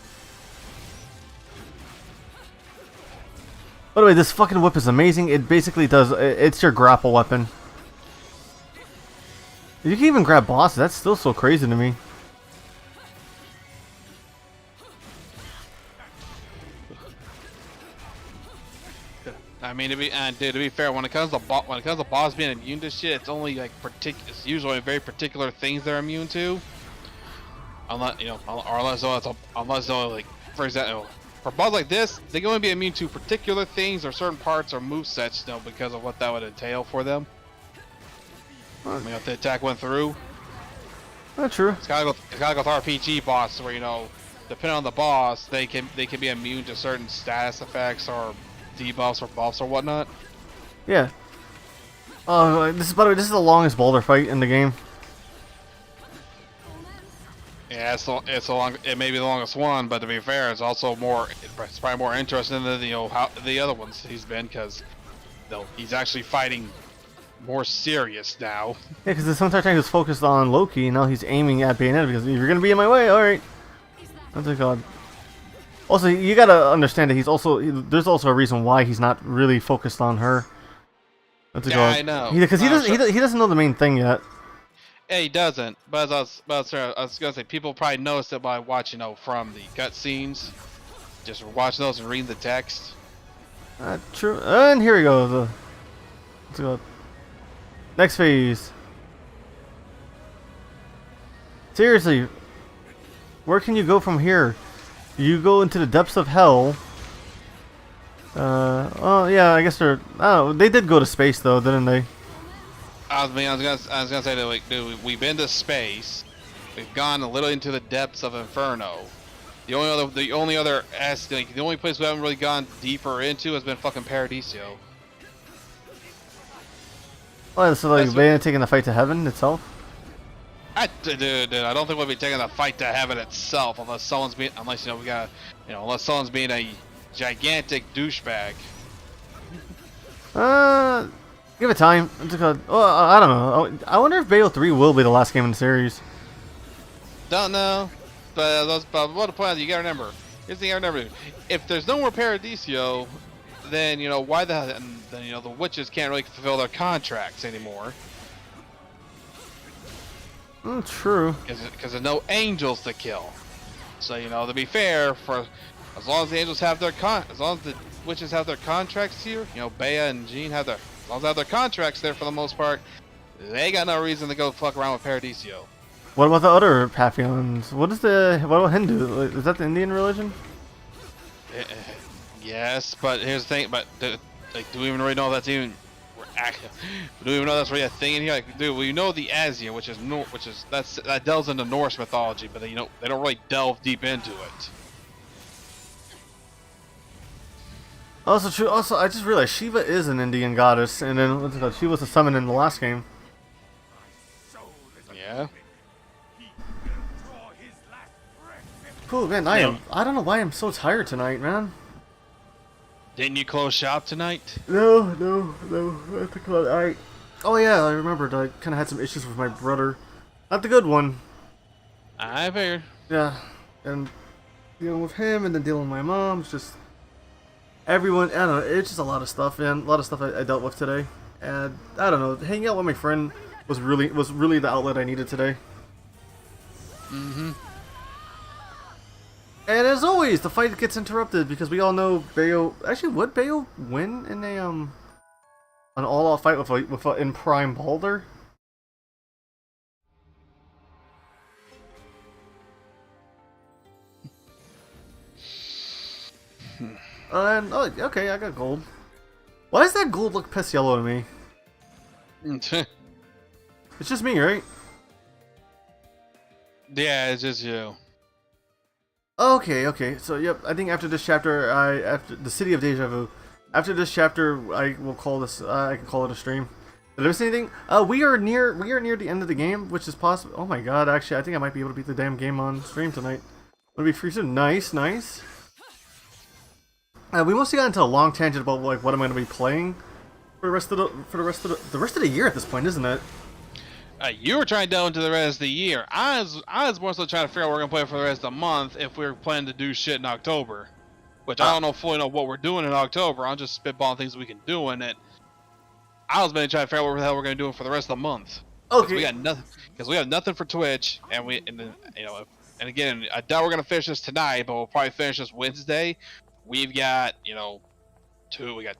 By the way, this fucking whip is amazing. It basically it's your grapple weapon. You can even grab bosses. That's still so crazy to me. I mean, to be fair, when it comes to boss being immune to shit, it's only like it's usually very particular things they're immune to. Unless like, for example, for boss like this, they can only be immune to particular things or certain parts or movesets, because of what that would entail for them. I mean, if the attack went through. Not true. It's kind of like with RPG boss, where depending on the boss, they can be immune to certain status effects or debuffs or buffs or whatnot. Yeah. By the way, this is the longest boulder fight in the game. Yeah, it may be the longest one, but to be fair, it's probably more interesting than how the other ones he's been, because he's actually fighting more serious now. Yeah, because sometimes he was focused on Loki, and now he's aiming at Bayonetta because if you're gonna be in my way, all right. That's a god. Also, you gotta understand that there's also a reason why he's not really focused on her. That's a god. I know. Because he doesn't know the main thing yet. Yeah, he doesn't. But I was gonna say, people probably noticed it by watching, from the cutscenes, just watching those and reading the text. True. And here we go. Let's go. Next phase. Seriously, where can you go from here? You go into the depths of hell. Oh yeah, I guess they did go to space though, didn't they? I was gonna say that, like, dude, we've been to space. We've gone a little into the depths of Inferno. The only place we haven't really gone deeper into has been fucking Paradiso. Oh, so like Bayonetta taking the fight to heaven itself? Dude, I don't think we'll be taking the fight to heaven itself unless someone's being gigantic douchebag. Give it time. Oh, I don't know. I wonder if Bayo 3 will be the last game in the series. Don't know, but what the point is, you gotta remember. Here's the thing I remember: if there's no more Paradiso, then why then the witches can't really fulfill their contracts anymore. True. Because there's no angels to kill. So to be fair, for as long as the angels have their as long as the witches have their contracts here, Bea and Jean have their, as long as they have their contracts there for the most part, they got no reason to go fuck around with Paradiso. What about the other Paphions? What about Hindu? Is that the Indian religion? Yes, but here's the thing. But do we even really know if that's even? Do we even know that's really a thing in here? Like, dude, we know the Asia, which is that delves into Norse mythology, but they don't really delve deep into it. Also true. Also, I just realized Shiva is an Indian goddess, and then she was a summon in the last game. Yeah. Cool, man. I don't know why I'm so tired tonight, man. Didn't you close shop tonight? No. I think oh yeah, I remembered. I kind of had some issues with my brother. Not the good one. I figured. Yeah, and dealing with him, and then dealing with my mom. It's just everyone. I don't know. It's just a lot of stuff, man. A lot of stuff I dealt with today, and I don't know. Hanging out with my friend was really the outlet I needed today. And as always, the fight gets interrupted because we all know Bayo. Actually, would Bayo win in an all-out fight with in Prime Balder? And oh, okay, I got gold. Why does that gold look piss yellow to me? It's just me, right? Yeah, it's just you. Okay. So yep, I think after this chapter, after the City of Deja Vu, after this chapter, I will call this. I can call it a stream. Did I miss anything? We are near the end of the game, which is possible. Oh my god! Actually, I think I might be able to beat the damn game on stream tonight. It'll be free soon. Nice. We mostly got into a long tangent about like what I'm going to be playing for the rest of the year at this point, isn't it? You were trying to delve into the rest of the year. I was more so trying to figure out what we're gonna play for the rest of the month if we were planning to do shit in October. Which I don't know fully know what we're doing in October. I'm just spitballing things we can do in it. I was mainly trying to figure out what the hell we're gonna do for the rest of the month. Okay. We got nothing because we have nothing for Twitch, and then again, I doubt we're gonna finish this tonight, but we'll probably finish this Wednesday. We've got we got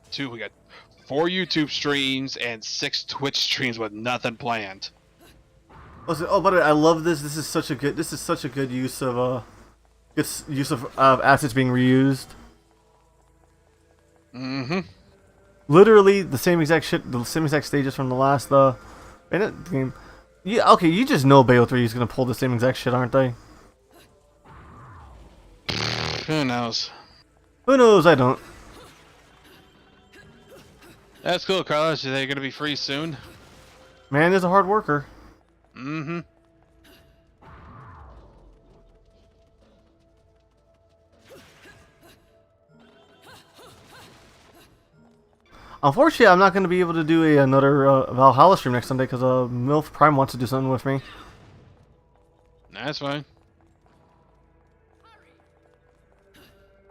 4 YouTube streams and 6 Twitch streams with nothing planned. Oh, by the way, I love this. This is such a good use of assets being reused. Literally the same exact stages from the last Bayonetta game. Yeah, okay, you just know Bayo 3 is gonna pull the same exact shit, aren't they? Who knows? Who knows? I don't. That's cool, Carlos. Are they gonna be free soon? Man is a hard worker. Unfortunately, I'm not going to be able to do another Valhalla stream next Sunday because MILF Prime wants to do something with me. That's fine.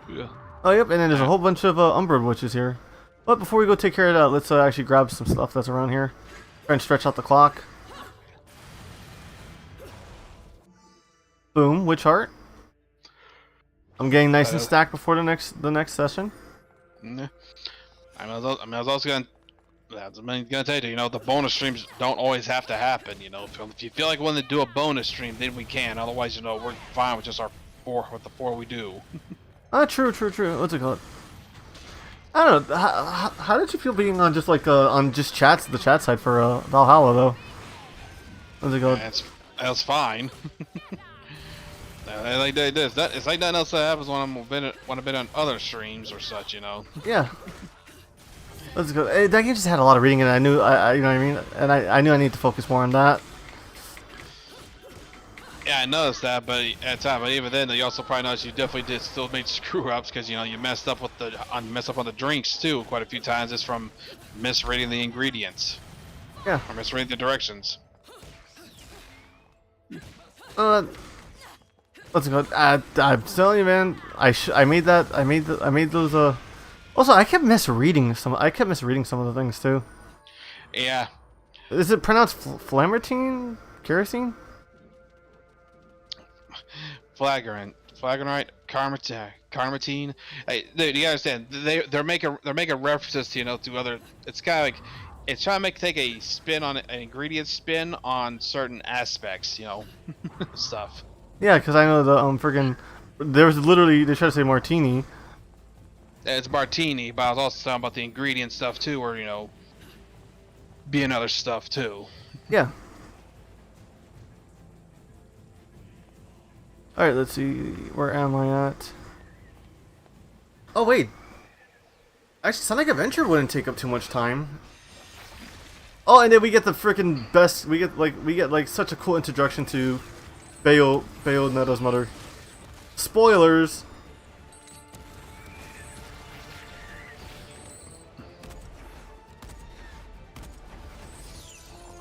Yeah. Oh, yep, and then there's a whole bunch of Umbred witches here. But before we go take care of that, let's actually grab some stuff that's around here. Try and stretch out the clock. Boom, witch heart. I'm getting nice and stacked before the next session. Yeah. I was also gonna tell you, the bonus streams don't always have to happen. If you feel like wanting to do a bonus stream, then we can. Otherwise, we're fine with just with the 4 we do. True. What's it called? I don't know. How did you feel being on just the chat side for Valhalla though? What's it called? That's fine. It's like nothing else that happens when I've been on other streams or such, Yeah. Let's go. That game just had a lot of reading, and I you know what I mean, and I knew I needed to focus more on that. Yeah, I noticed that, but at the time, but even then, you also probably noticed you definitely did still make screw ups because you know you messed up with the messed up on the drinks too quite a few times just from misreading the ingredients. Yeah. Or misreading the directions. What's it called? I'm telling you, man. I made that. I made those. Also, I kept misreading some of the things too. Yeah. Is it pronounced flamartine? Kerosene? Flagrant, carmatine. Hey, dude, you understand? They're making references to to other. It's kind of like it's trying to take a spin on an ingredient spin on certain aspects, stuff. Yeah, because I know the friggin' there was literally they tried to say martini. It's martini, but I was also talking about the ingredient stuff too, or being other stuff too. Yeah. Alright, let's see. Where am I at? Oh, wait. Actually, Sonic Adventure wouldn't take up too much time. Oh, and then we get the freaking best. We get like such a cool introduction to Bayonetta's mother. Spoilers.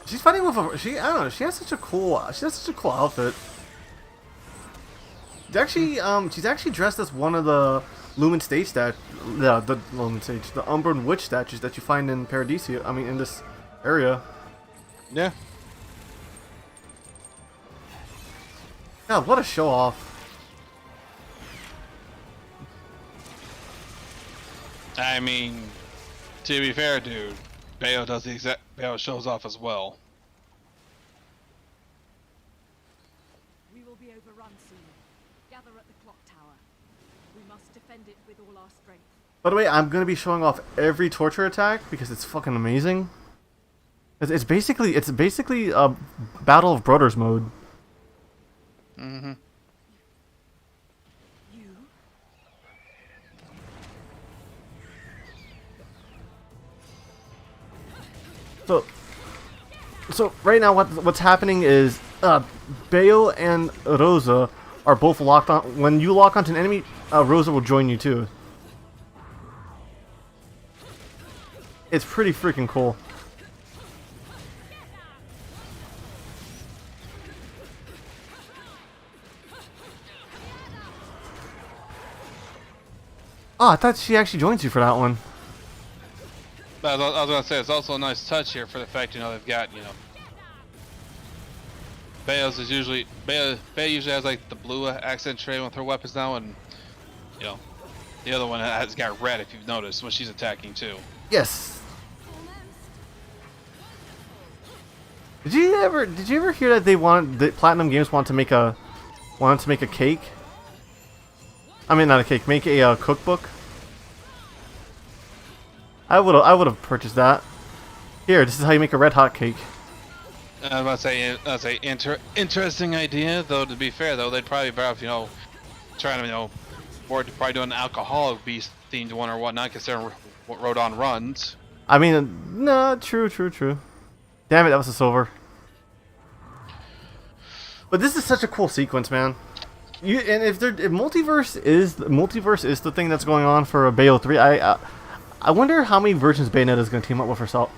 She's fighting with a. I don't know. She has such a cool outfit. She's actually dressed as one of the Lumen Stage the Umbran Witch statues that you find in Paradisia. I mean, in this area. Yeah. God, what a show off. I mean, to be fair, dude, Bayo does the exact. Bayo shows off as well. We will be overrun soon. Gather at the clock tower. We must defend it with all our strength. By the way, I'm gonna be showing off every torture attack because it's fucking amazing. It's basically a Battle of Brothers mode. Mm-hmm. You? So right now what's happening is Bayo and Rosa are both locked on. When you lock onto an enemy, Rosa will join you too. It's pretty freaking cool. Oh, I thought she actually joins you for that one. But I was gonna say it's also a nice touch here for the fact they've got Bayo usually has like the blue accent tray with her weapons now, and the other one has got red if you've noticed when she's attacking too. Yes. Did you ever hear that Platinum Games wanted to make a cake? I mean, not a cake, make a cookbook. I would have purchased that. Here, this is how you make a red hot cake. I was about to say, interesting idea. Though to be fair, though, they'd probably be better off, trying to, probably doing an alcoholic beast themed one or whatnot, considering what Rodon runs. I mean, no, true. Damn it, that was a silver. But this is such a cool sequence, man. If multiverse is the thing that's going on for Bayo 3, I wonder how many versions Bayonetta is going to team up with herself.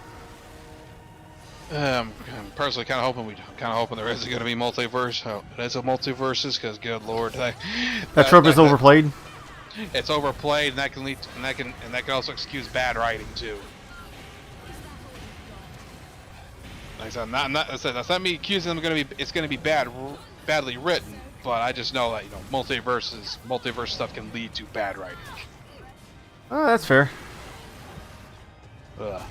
I'm personally kind of hoping there is going to be multiverse. It's a multiverses because good lord, that trope is overplayed. It's overplayed, and that can lead, and that can also excuse bad writing too. Like I said, that's not me accusing them. It's going to be badly written, but I just know that multiverse stuff can lead to bad writing. Oh, that's fair. Ugh.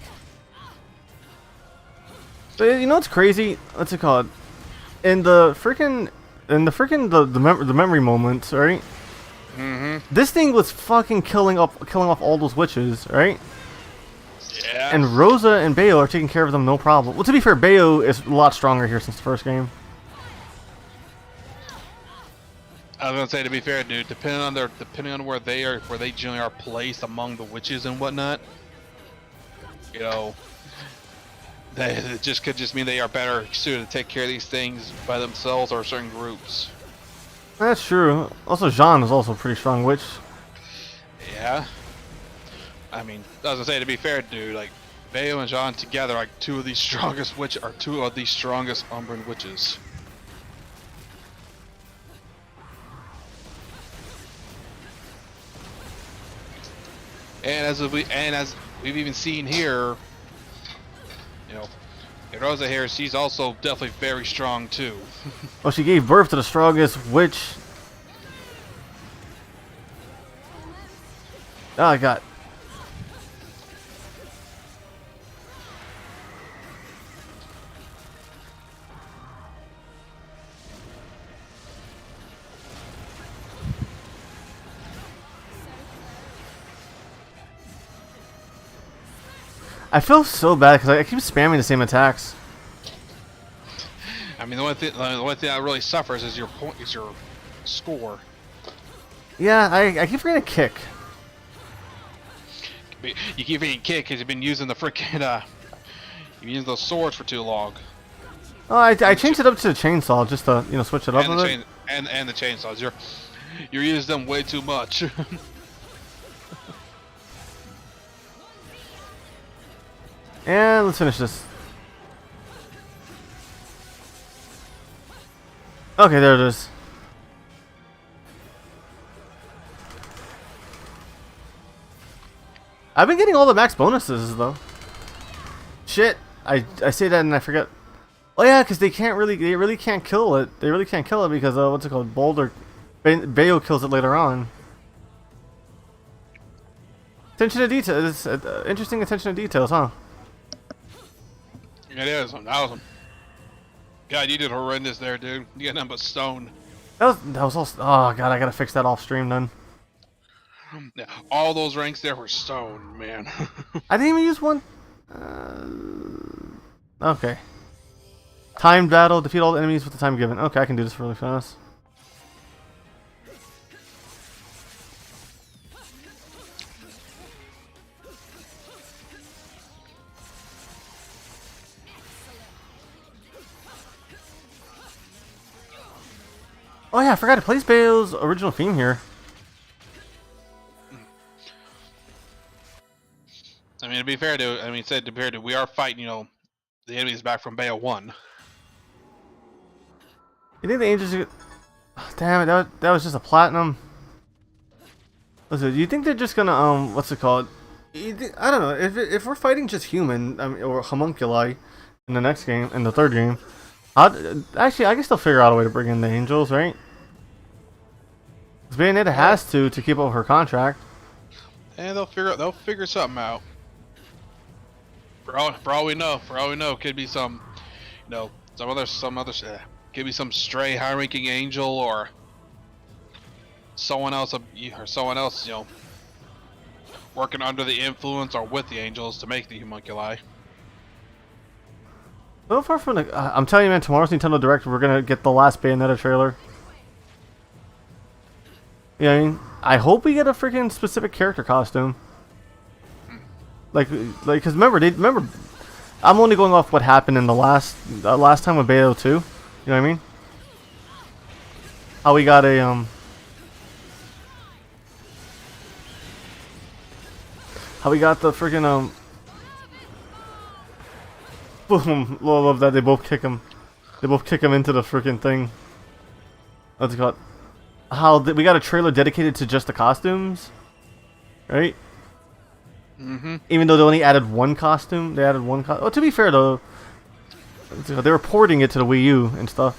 So, what's crazy? What's it called? In the memory moments, right? Mm-hmm. This thing was fucking killing off all those witches, right? Yeah. And Rosa and Bayo are taking care of them, no problem. Well, to be fair, Bayo is a lot stronger here since the first game. I was gonna say, to be fair, dude, depending on where they generally are placed among the witches and whatnot, It just could just mean they are better suited to take care of these things by themselves or certain groups. That's true. Also, Jean is also a pretty strong witch. Yeah. I mean, as I say, to be fair, dude, like Bayo and Jean together, like two of the strongest Umbran witches. And as we've even seen here, you know, Rosa here, she's also definitely very strong too. Well, she gave birth to the strongest witch. Oh, God. I feel so bad because I keep spamming the same attacks. I mean, the only thing that really suffers is your score. Yeah, I keep forgetting to kick. You keep getting kicked because you've been using the freaking you've been using those swords for too long. Oh, I changed it up to the chainsaw just to switch it up a bit. And the chainsaws. You're using them way too much. And let's finish this. Okay, there it is. I've been getting all the max bonuses though. Shit, I say that and I forget. Oh yeah, because they really can't kill it. They really can't kill it because what's it called? Boulder, Bayo kills it later on. Attention to detail. It's interesting attention to details, huh? It is. Awesome. God, you did horrendous there, dude. You got nothing but stone. That was all. Oh God, I gotta fix that off stream then. Yeah, all those ranks there were stone, man. I didn't even use one. Okay. Time battle. Defeat all the enemies with the time given. Okay, I can do this really fast. Oh yeah, I forgot to place Bayo's original theme here. I mean, to be fair to, we are fighting, the enemies back from Bayo 1. You think the angels are... Oh, damn it, that was just a platinum. Listen, you think they're just gonna, what's it called? I don't know, if we're fighting just human, or homunculi in the next game, in the third game, actually, I can still figure out a way to bring in the angels, right? Because Bayonetta has to keep up her contract. And they'll figure something out. For all we know, could be some, could be some stray high-ranking angel or someone else, working under the influence or with the angels to make the homunculi. So far from the, I'm telling you, man, tomorrow's Nintendo Direct, we're gonna get the last Bayonetta trailer. Yeah, I hope we get a freaking specific character costume. Like, cause remember, I'm only going off what happened in the last time with Bayo 2. You know what I mean? How we got a how we got the freaking boom! Love that they both kick him. They both kick him into the freaking thing. What's it called? How we got a trailer dedicated to just the costumes, right? Mm-hmm. Even though they only added one costume, they added one. Oh, to be fair though, they were porting it to the Wii U and stuff.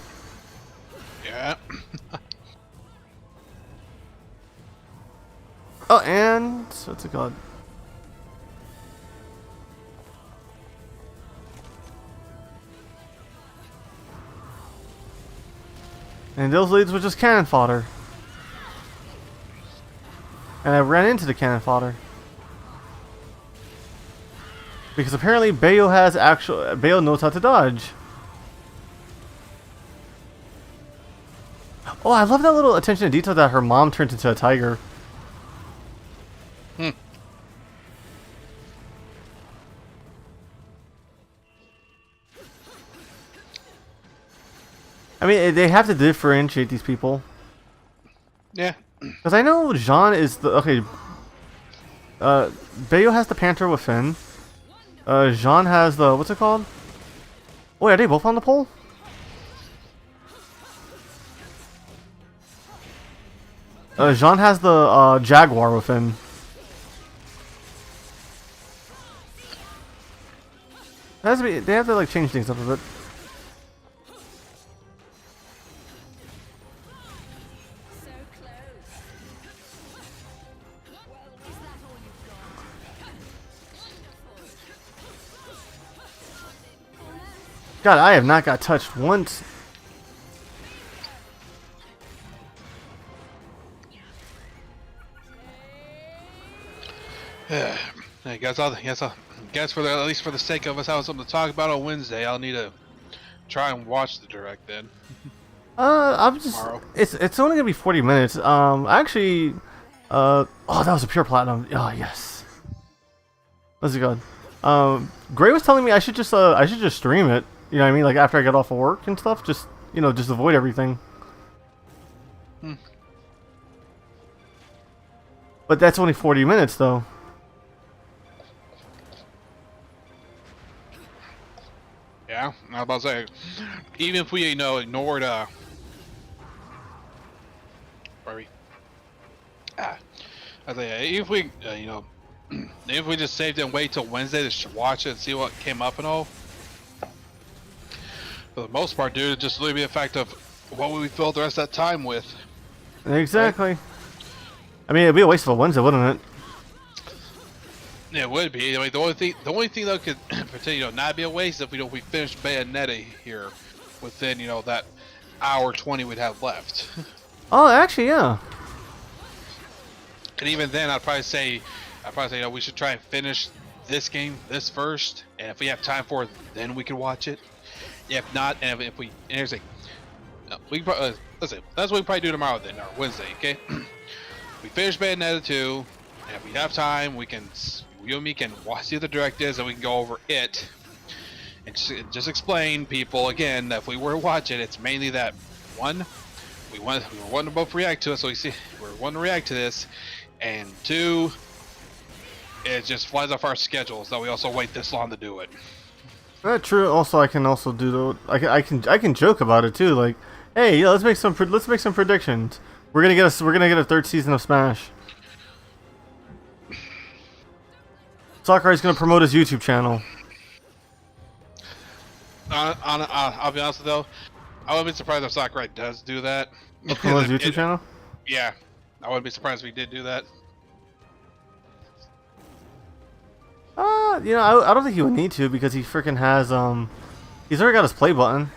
Yeah. Oh, and what's it called? And those leads were just cannon fodder. And I ran into the cannon fodder. Because apparently Bayo knows how to dodge. Oh, I love that little attention to detail that her mom turned into a tiger. I mean, they have to differentiate these people. Yeah. Because I know Jean is the... Okay. Bayo has the Panther with Finn. Jean has the... What's it called? Wait, are they both on the pole? Jean has the Jaguar with him. It has to be, they have to like change things up a bit. So close. Well, is that all you've got? Wonderful. God, I have not got touched once. I guess for the, at least for the sake of us having something to talk about on Wednesday, I'll need to try and watch the direct then. I'm just... Tomorrow. It's only gonna be 40 minutes. Actually... oh, that was a pure platinum. Oh, yes. That's good. Gray was telling me I should just stream it. You know what I mean? Like, after I get off of work and stuff. Just, you know, just avoid everything. But that's only 40 minutes, though. Yeah, I was about to say, even if we, you know, ignored, where are we? I say, even if we, you know, if we just saved it and wait till Wednesday to watch it and see what came up and all. For the most part, dude, just really be a fact of what would we fill the rest of that time with. Exactly. Right? I mean, it'd be a waste of a Wednesday, wouldn't it? Yeah, it would be. I mean, the only thing that could pretend, you know, not be a waste if we finished Bayonetta here within, you know, that hour 20 we'd have left. Oh, actually, yeah. And even then, I'd probably say, you know, we should try and finish this game first, and if we have time for it, then we can watch it. If not, and if we, and here's a, we can probably, listen, that's what we probably do tomorrow then, or Wednesday, okay? We finish Bayonetta 2, and if we have time, we can, you and me can watch the other directives, and we can go over it, and just explain people again that if we were to watch it, it's mainly that one, we want to both react to it, so we see we're one to react to this, and two, it just flies off our schedules that we also wait this long to do it. True. Also, I can also do the I can joke about it too. Like, hey, yeah, let's make some predictions. We're gonna get a third season of Smash. Sakurai's gonna promote his YouTube channel. I'll be honest with you, though, I wouldn't be surprised if Sakurai does do that. Promote his YouTube channel? Yeah, I wouldn't be surprised if he did do that. You know, I don't think he would need to because he freaking has he's already got his play button.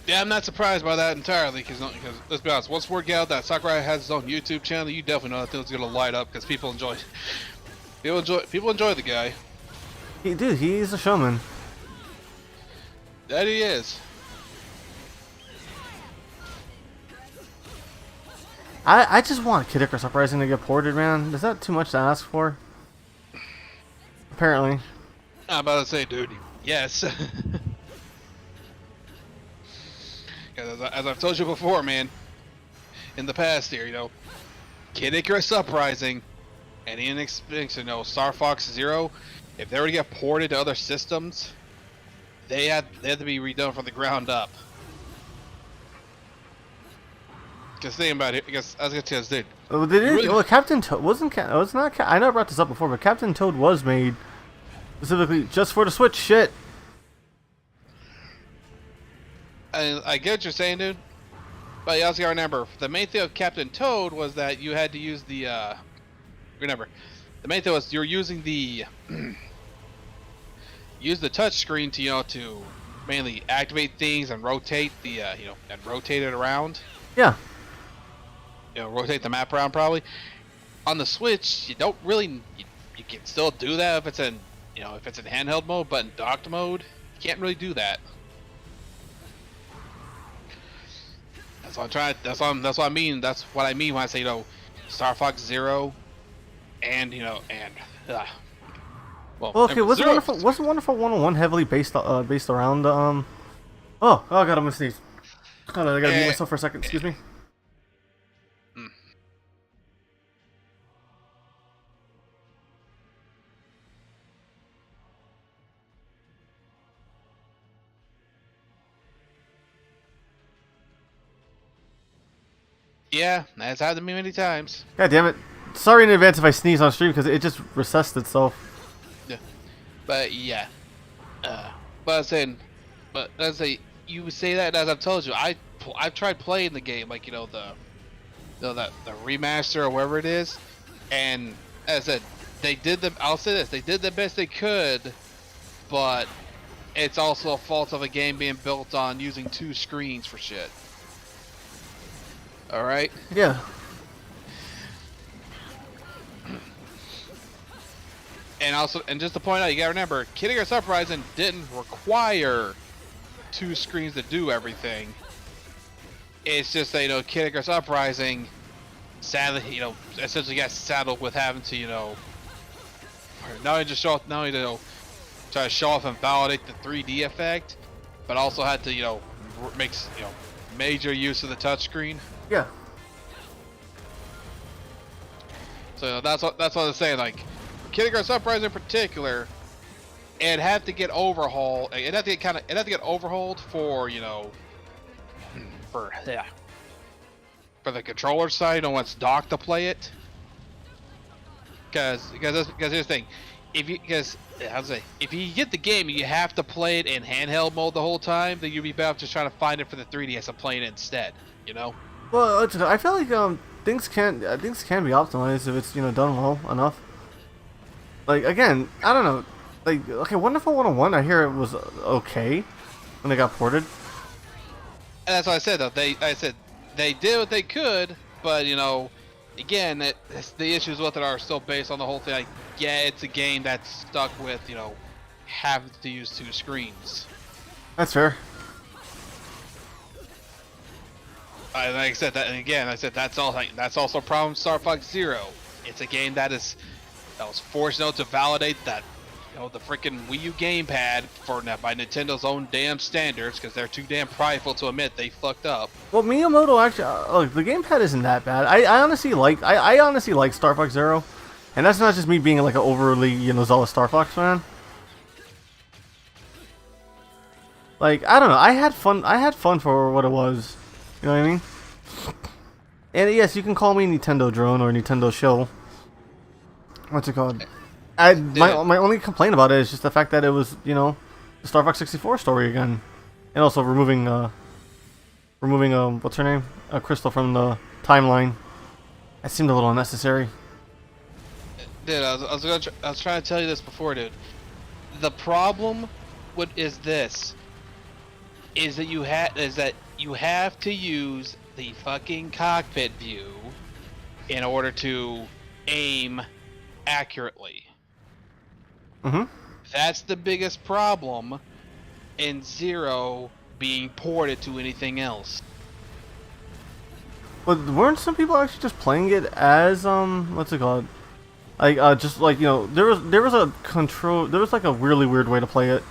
Yeah, I'm not surprised by that entirely because let's be honest, once word get out that Sakurai has his own YouTube channel, you definitely know that thing's gonna light up because people enjoy the guy. He's a showman. That he is. I just want Kid Icarus Uprising to get ported, man. Is that too much to ask for? Apparently. I'm about to say, dude, yes. Because as I've told you before, man, in the past here, you know, Kid Icarus Uprising and NX, you know, Star Fox Zero, if they were to get ported to other systems, they had to be redone from the ground up. Because think about it, because I was gonna tell you, dude. Oh, well, Captain Toad wasn't. Was not. I know I brought this up before, but Captain Toad was made specifically just for the Switch. Shit. I get what you're saying, dude. But you also gotta remember, the main thing of Captain Toad was that you had to use the. Remember, the main thing was you're using the use the touch screen to mainly activate things and rotate the and rotate it around. Yeah. Rotate the map around probably. On the Switch, you don't really. You can still do that if it's in handheld mode, but in docked mode, you can't really do that. That's what I'm trying. That's what I mean. That's what I mean when I say Star Fox Zero, and well, okay. Wasn't Wonderful 101 heavily based around Oh god, I'm gonna sneeze. Hold on, I gotta mute myself for a second. Excuse me. Yeah, that's happened to me many times. God damn it. Sorry in advance if I sneeze on stream because it just recessed itself. Yeah. But yeah. But I was saying, but as you say that, as I've told you, I've tried playing the game, like the remaster or whatever it is, and as I said, I'll say this, they did the best they could, but it's also a fault of a game being built on using 2 screens for shit. All right. Yeah. And also, and just to point out, you gotta remember, Kid Icarus Uprising didn't require 2 screens to do everything. It's just that, you know, Kid Icarus Uprising, sadly, you know, essentially got saddled with having to, you know, not only to try to show off and validate the 3D effect, but also had to, you know, make, you know, major use of the touchscreen. Yeah. So that's what I was saying. Like, Kid Icarus Uprising in particular, it'd have to get overhauled. It'd have to get overhauled for, you know, for the controller side, you know, when it's docked to play it. Because here's the thing, if you get the game, you have to play it in handheld mode the whole time. Then you'd be better off just trying to find it for the 3DS and playing it instead. You know. Well, I feel like things can be optimized if it's, you know, done well enough. Like, again, I don't know. Like, okay, Wonderful 101, I hear it was okay when they got ported. And that's what I said, though. They did what they could, but, you know, again, the issues with it are still based on the whole thing. Like, yeah, it's a game that's stuck with, you know, having to use 2 screens. That's fair. Like I said, that's also a problem with Star Fox Zero. It's a game that was forced out to validate that, you know, the freaking Wii U gamepad by Nintendo's own damn standards, because they're too damn prideful to admit they fucked up. Well, Miyamoto actually, look, the gamepad isn't that bad. I honestly like Star Fox Zero, and that's not just me being like an overly, you know, zealous Star Fox fan. Like, I don't know, I had fun for what it was. You know what I mean? And yes, you can call me Nintendo Drone or Nintendo Shill. What's it called? My only complaint about it is just the fact that it was, you know, the Star Fox 64 story again, and also removing what's her name, Crystal from the timeline. That seemed a little unnecessary. Dude, I was trying to tell you this before, dude. The problem is that you have to use the fucking cockpit view in order to aim accurately. Mm-hmm. That's the biggest problem in Zero being ported to anything else. But weren't some people actually just playing it as what's it called? Like just like, you know, there was like a really weird way to play it,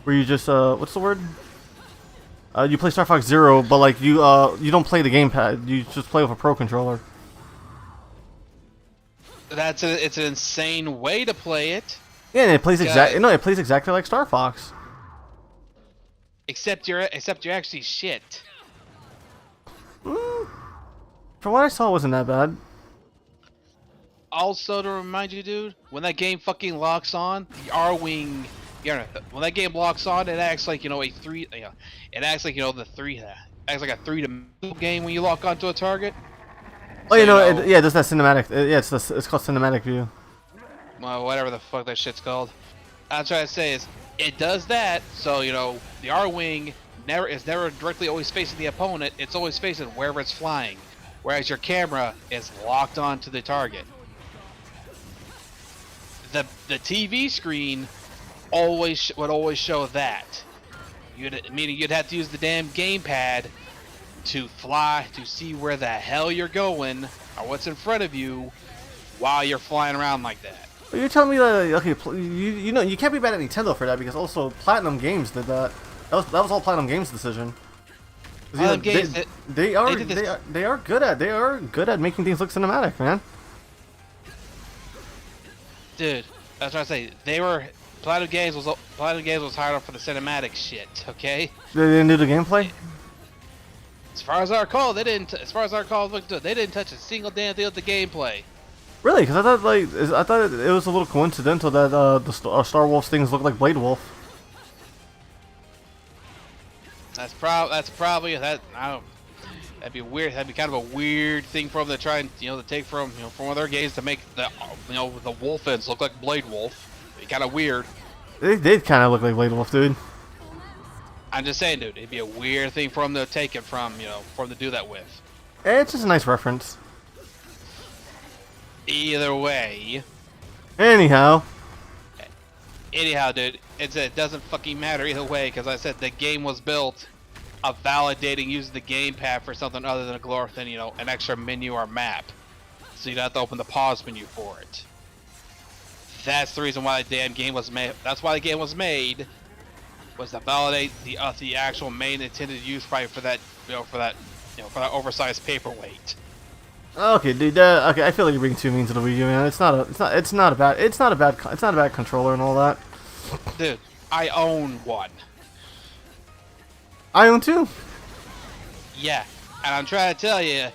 where you just what's the word? You play Star Fox Zero, but like you don't play the gamepad. You just play with a Pro controller. It's an insane way to play it. Yeah, and it plays exactly like Star Fox. Except you're actually shit. From what I saw, it wasn't that bad. Also, to remind you, dude, when that game fucking locks on, the R-Wing, when that game locks on, it acts like, you know, it acts like, you know, acts like a 3-dimensional game when you lock onto a target. Oh, you know, it does that cinematic. It's called cinematic view. Well, whatever the fuck that shit's called. I'm trying to say is, it does that, so, you know, the R-Wing is never directly always facing the opponent. It's always facing wherever it's flying, whereas your camera is locked onto the target. The TV screen would always show that. Meaning you'd have to use the damn gamepad to fly, to see where the hell you're going or what's in front of you while you're flying around like that. Well, you're telling me that, okay, you know, you can't be mad at Nintendo for that, because also Platinum Games did that. That was all Platinum Games' decision. 'Cause, you know, Platinum Games, they are good at making things look cinematic, man. dude, that's what I say. Platinum Games was hired up for the cinematic shit. Okay. They didn't do the gameplay. As far as I recall, they didn't. As far as I recall, they didn't touch a single damn thing with the gameplay. Really? Because I thought it was a little coincidental that the Star Wolf things look like Blade Wolf. That's probably that. I don't. That'd be weird. That'd be kind of a weird thing for them to try and to take from from one of their games to make the the wolf ends look like Blade Wolf. It'd be kind of weird. They did kind of look like Blade Wolf, dude. I'm just saying, dude. It'd be a weird thing for them to take it from for them to do that with. It's just a nice reference. Either way. Anyhow, Dude, it doesn't fucking matter either way, because I said the game was built of validating using the gamepad for something other than an extra menu or map. So you don't have to open the pause menu for it. That's the reason why the damn game was made. That's why the game was made, was to validate the actual main intended use price for that for that oversized paperweight. okay, dude. Okay, I feel like you're being too mean to the Wii U, man. It's not a bad controller and all that. Dude, I own one. I own two. Yeah, and I'm trying to tell you,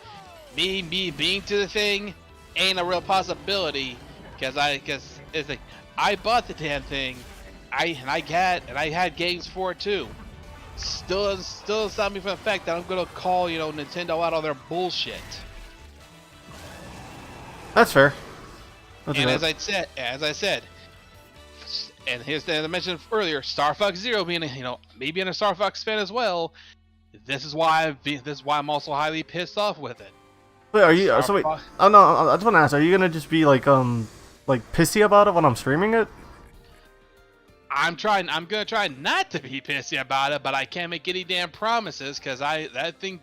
me being to the thing ain't a real possibility, because it's like I bought the damn thing, I had games for it too. Still doesn't stop me from the fact that I'm gonna call Nintendo out on their bullshit. That's fair. And as I said, and as I mentioned earlier, Star Fox Zero being me being a Star Fox fan as well. This is why I'm also highly pissed off with it. Wait, are you? So wait. Oh no, I just want to ask. Are you gonna just be like pissy about it when I'm streaming it? I'm gonna try not to be pissy about it, but I can't make any damn promises because that game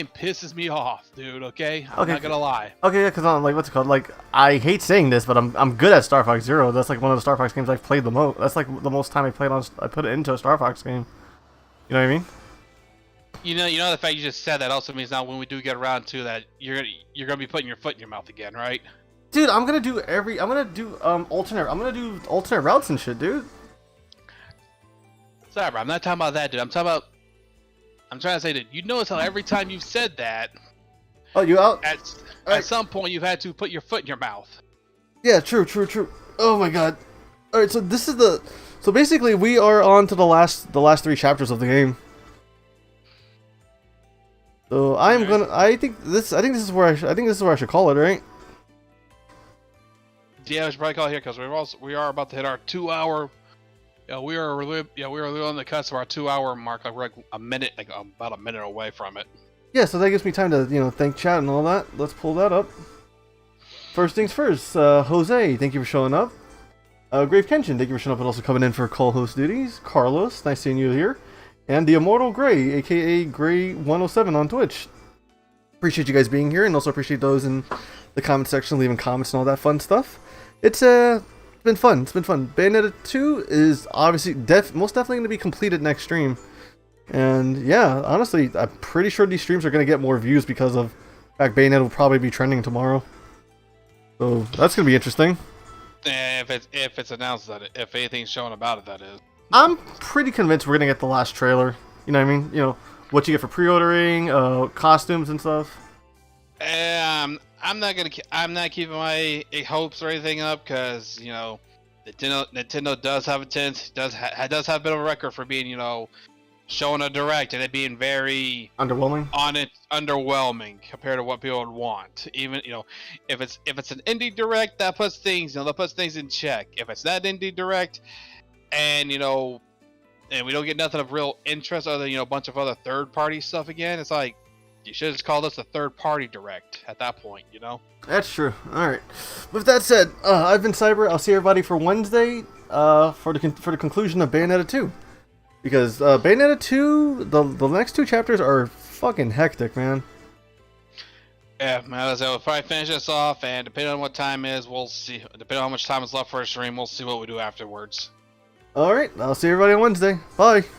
pisses me off, dude. Okay, I'm not gonna lie. Okay, yeah, because I'm like, what's it called? Like, I hate saying this, but I'm good at Star Fox Zero. That's like one of the Star Fox games I've played the most. That's like the most time I put it into a Star Fox game. You know what I mean? You know the fact you just said that also means now when we do get around to that, you're gonna be putting your foot in your mouth again, right? Dude, I'm gonna do alternate routes and shit, dude. Sorry, bro, I'm not talking about that, dude. I'm trying to say that you notice how every time you've said that, Oh, you out? at some point you've had to put your foot in your mouth. Yeah, true. Oh my god. All right, so this is so basically we are on to the last 3 chapters of the game. So I think this is where I should call it, right? Yeah, we should probably call it here because we are about to hit our 2-hour. We are really on the cusp of our 2-hour mark. Like we're about a minute away from it. Yeah, so that gives me time to thank chat and all that. Let's pull that up. First things first, Jose, thank you for showing up. Grave Kenshin, thank you for showing up and also coming in for call host duties. Carlos, nice seeing you here. And the Immortal Gray, aka Gray107 on Twitch. Appreciate you guys being here, and also appreciate those in the comment section leaving comments and all that fun stuff. It's been fun. Bayonetta 2 is obviously most definitely going to be completed next stream. And yeah, honestly, I'm pretty sure these streams are going to get more views because of the fact Bayonetta will probably be trending tomorrow. So that's going to be interesting. If it's announced if anything's shown about it, that is. I'm pretty convinced we're going to get the last trailer. You know what I mean? What you get for pre-ordering, costumes and stuff. I'm not keeping my hopes or anything up because Nintendo does have does have a bit of a record for being showing a direct and it being very underwhelming compared to what people would want. Even if it's an indie direct, that puts things in check. If it's not indie direct and and we don't get nothing of real interest other than a bunch of other third-party stuff again, it's like you should have just called us a third-party direct at that point, That's true. Alright. With that said, I've been Cyber. I'll see everybody for Wednesday for the conclusion of Bayonetta 2. Because Bayonetta 2, the next 2 chapters are fucking hectic, man. Yeah, man, we'll probably finish this off, and depending on what time is, we'll see. Depending on how much time is left for a stream, we'll see what we do afterwards. Alright, I'll see everybody on Wednesday. Bye.